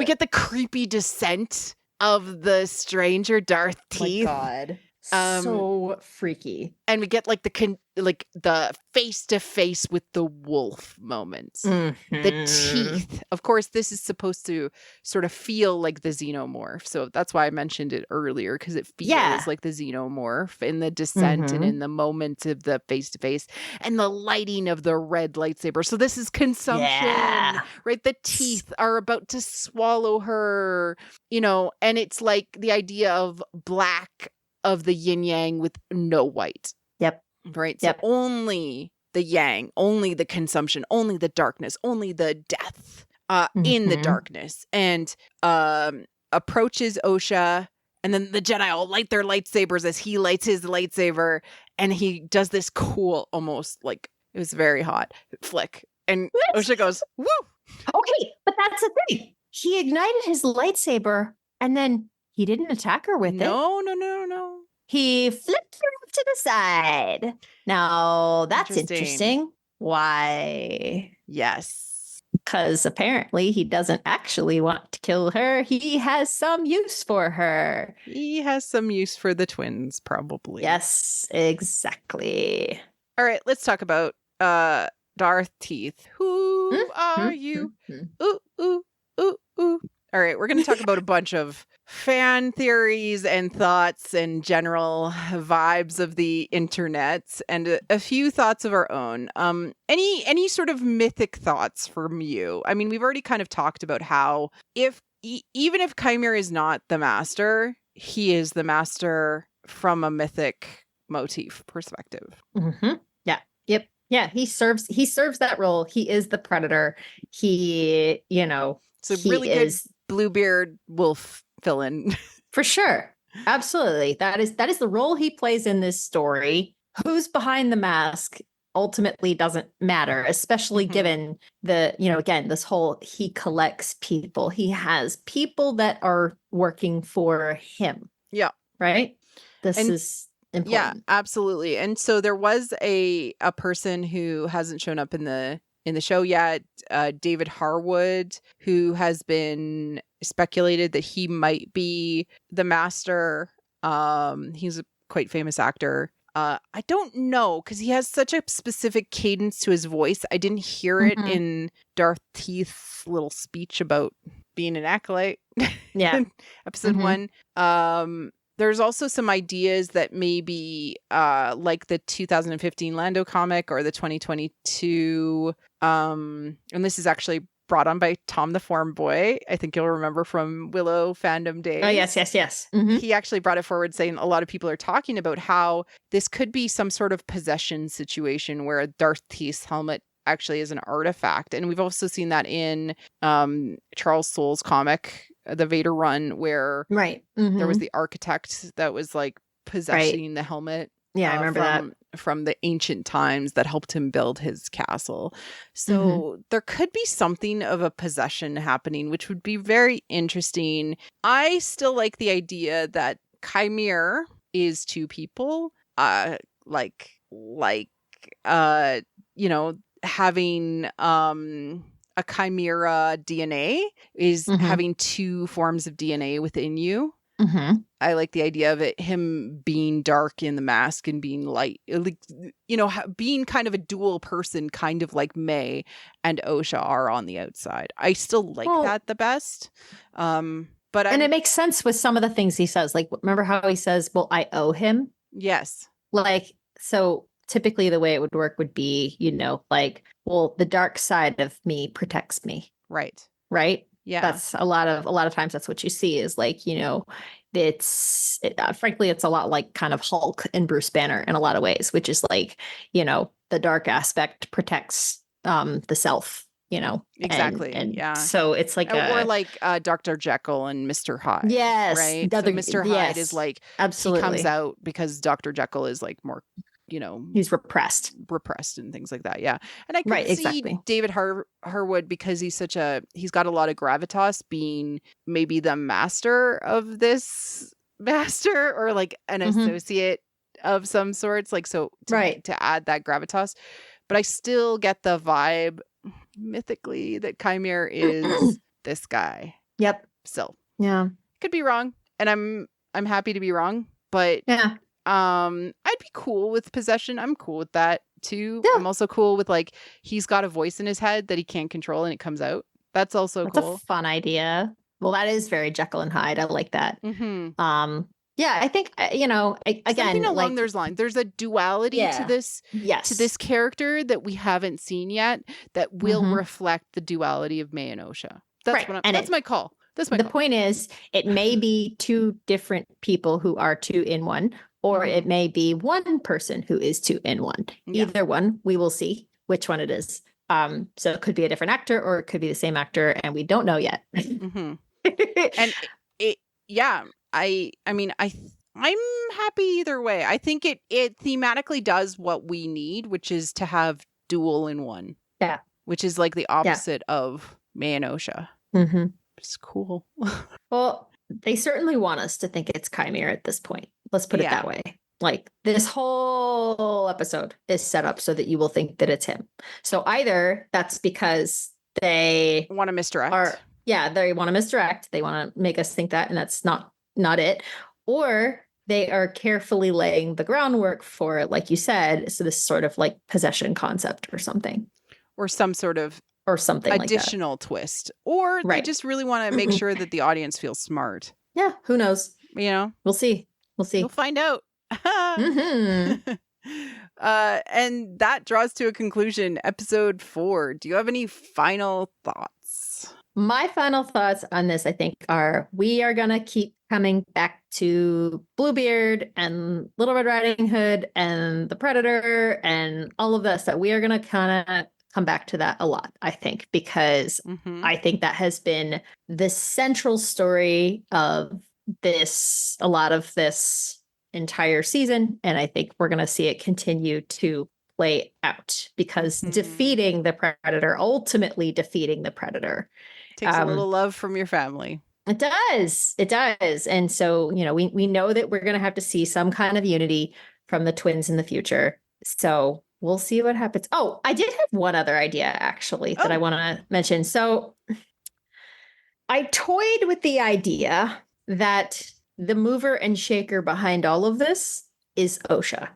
get the creepy descent of the stranger Darth Teeth. Oh my god. So freaky. And we get like the face to face with the wolf moments. Mm-hmm. The teeth. Of course, this is supposed to sort of feel like the xenomorph. So that's why I mentioned it earlier, because it feels like the xenomorph in the descent and in the moments of the face to face and the lighting of the red lightsaber. So this is consumption, right? The teeth are about to swallow her, and it's like the idea of black of the yin yang with no white. Yep. Right. So only the yang, only the consumption, only the darkness, only the death in the darkness. And approaches Osha, and then the Jedi all light their lightsabers as he lights his lightsaber, and he does this cool, almost like it was very hot flick. And Osha goes, woo! Okay, but that's the thing. He ignited his lightsaber and then he didn't attack her with it. No. He flipped her off to the side. Now, that's interesting. Why? Yes. Because apparently he doesn't actually want to kill her. He has some use for her. He has some use for the twins, probably. Yes, exactly. All right, let's talk about Darth Teeth. Who are you? Ooh, ooh, ooh, ooh. All right, we're going to talk about a bunch of fan theories and thoughts and general vibes of the internet, and a few thoughts of our own. Any sort of mythic thoughts from you? I mean, we've already kind of talked about how even if Chimera is not the master, he is the master from a mythic motif perspective. Mm-hmm. Yeah. Yep. Yeah. He serves that role. He is the predator. He, so really good Bluebeard wolf villain. For sure. Absolutely. That is the role he plays in this story. Who's behind the mask ultimately doesn't matter, especially given the, again, this whole, he collects people. He has people that are working for him. Yeah. Right? This is important. Yeah, absolutely. And so there was a person who hasn't shown up in the show yet, David Harwood, who has been speculated that he might be the master. He's a quite famous actor. I don't know, because he has such a specific cadence to his voice. I didn't hear it in Darth Teeth's little speech about being an acolyte. Yeah. Episode 1. There's also some ideas that maybe like the 2015 Lando comic or the 2022, and this is actually brought on by Tom the Farm Boy. I think you'll remember from Willow fandom days. Oh, yes. He actually brought it forward, saying a lot of people are talking about how this could be some sort of possession situation where Darth Teeth's helmet actually is an artifact. And we've also seen that in Charles Soule's comic, the Vader run, where there was the architect that was like possessing the helmet. Yeah, I remember that. From the ancient times that helped him build his castle. So there could be something of a possession happening, which would be very interesting. I still like the idea that Chimera is two people, having a chimera DNA is having two forms of DNA within you. I like the idea of him being dark in the mask and being light, being kind of a dual person, kind of like May and Osha are on the outside. I still like that the best. And it makes sense with some of the things he says. Like, remember how he says, well, I owe him? Yes. So typically the way it would work would be, well, the dark side of me protects me. Right. Yeah. That's a lot of times that's what you see is frankly, it's a lot like kind of Hulk and Bruce Banner in a lot of ways, which is the dark aspect protects the self, Exactly. And yeah. So it's like or like Dr. Jekyll and Mr. Hyde. Yes. Right. So Mr. Hyde is absolutely. He comes out because Dr. Jekyll is more, he's repressed and things like that. Yeah. And I could see David Harwood, because he's got a lot of gravitas, being maybe the master of this master, or like an associate of some sorts. To add that gravitas. But I still get the vibe mythically that Chimera is this guy. Yep. So yeah, could be wrong. And I'm happy to be wrong, but yeah. I'd be cool with possession. I'm cool with that too. Yeah. I'm also cool with like he's got a voice in his head that he can't control and it comes out. That's also That's cool. a fun idea. Well, that is very Jekyll and Hyde. I like that. Mm-hmm. Yeah, I think again, something along like, those lines. There's a duality to this to this character that we haven't seen yet that will reflect the duality of May and Osha. That's what that's my call. That's my call. Point is, it may be two different people who are two in one, or it may be one person who is two in one. Yeah. Either one, we will see which one it is. So it could be a different actor or it could be the same actor, and we don't know yet. And I'm happy either way. I think it thematically does what we need, which is to have dual in one. Yeah. Which is like the opposite of May and Osha. It's cool. Well, they certainly want us to think it's Chimera at this point. Let's put it that way. Like, this whole episode is set up so that you will think that it's him. So either that's because they want to misdirect. They want to misdirect. They want to make us think that, and that's not it. Or they are carefully laying the groundwork for it, like you said. So this sort of like possession concept or something. Or some sort of additional like twist. Or they just really want to make sure that the audience feels smart. Yeah, who knows? You know? We'll see. We'll find out. And that draws to a conclusion episode 4. Do you have any final thoughts? My final thoughts on this, I think, are we are going to keep coming back to Bluebeard and Little Red Riding Hood and the Predator and all of this, that we are going to kind of come back to that a lot, I think, because I think that has been the central story of a lot of this entire season. And I think we're going to see it continue to play out because ultimately defeating the Predator. Takes a little love from your family. It does. And so, we know that we're going to have to see some kind of unity from the twins in the future. So we'll see what happens. Oh, I did have one other idea, actually, that I want to mention. So I toyed with the idea that the mover and shaker behind all of this is Osha.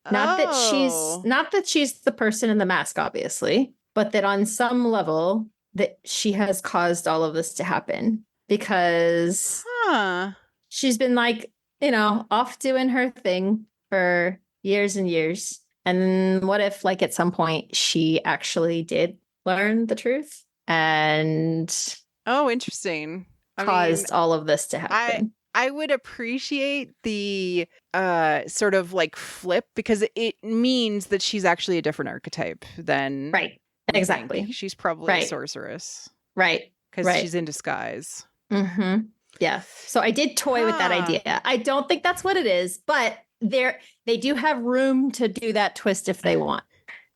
Not that she's the person in the mask, obviously, but that on some level that she has caused all of this to happen because she's been like, off doing her thing for years and years. And what if, like, at some point she actually did learn the truth and interesting. Caused all of this to happen. I would appreciate the sort of like flip because it means that she's actually a different archetype than exactly. She's probably a sorceress, because she's in disguise. Yeah. So I did toy with that idea. I don't think that's what it is, but they do have room to do that twist if they want.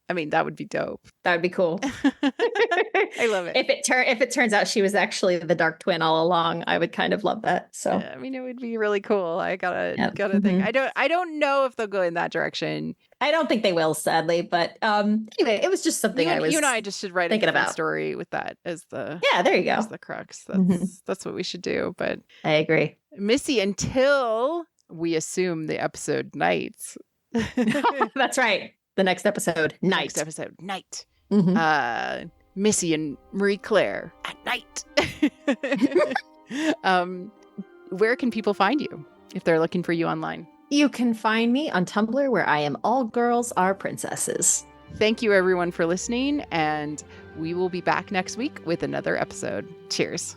I mean, that would be dope. That would be cool. I love it. If it turns out she was actually the dark twin all along, I would kind of love that. So I mean, it would be really cool. I gotta think. I don't know if they'll go in that direction. I don't think they will, sadly. But anyway, it was just something you and I just should write a story with that as the there you go, as the crux. That's what we should do. But I agree, Missy. Until we assume the episode nights. That's right. The next episode, night. Missy and Marie Claire at night. Where can people find you if they're looking for you online? You can find me on Tumblr, where I am All Girls Are Princesses. Thank you, everyone, for listening, and we will be back next week with another episode. Cheers.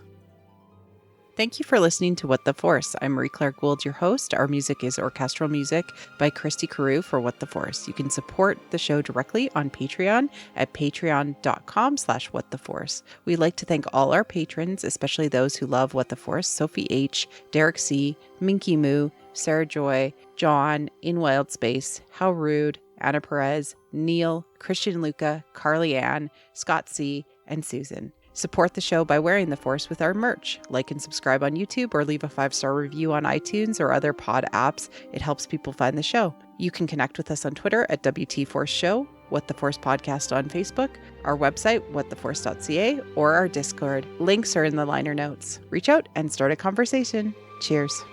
Thank you for listening to What the Force. I'm Marie Claire Gould, your host. Our music is orchestral music by Christy Carew for What the Force. You can support the show directly on Patreon at patreon.com/whattheforce. We'd like to thank all our patrons, especially those who love What the Force: Sophie H., Derek C., Minky Moo, Sarah Joy, John, In Wild Space, How Rude, Anna Perez, Neil, Christian Luca, Carly Ann, Scott C., and Susan. Support the show by wearing the Force with our merch. Like and subscribe on YouTube or leave a 5-star review on iTunes or other pod apps. It helps people find the show. You can connect with us on Twitter at WT Force Show, What the Force Podcast on Facebook, our website, whattheforce.ca, or our Discord. Links are in the liner notes. Reach out and start a conversation. Cheers.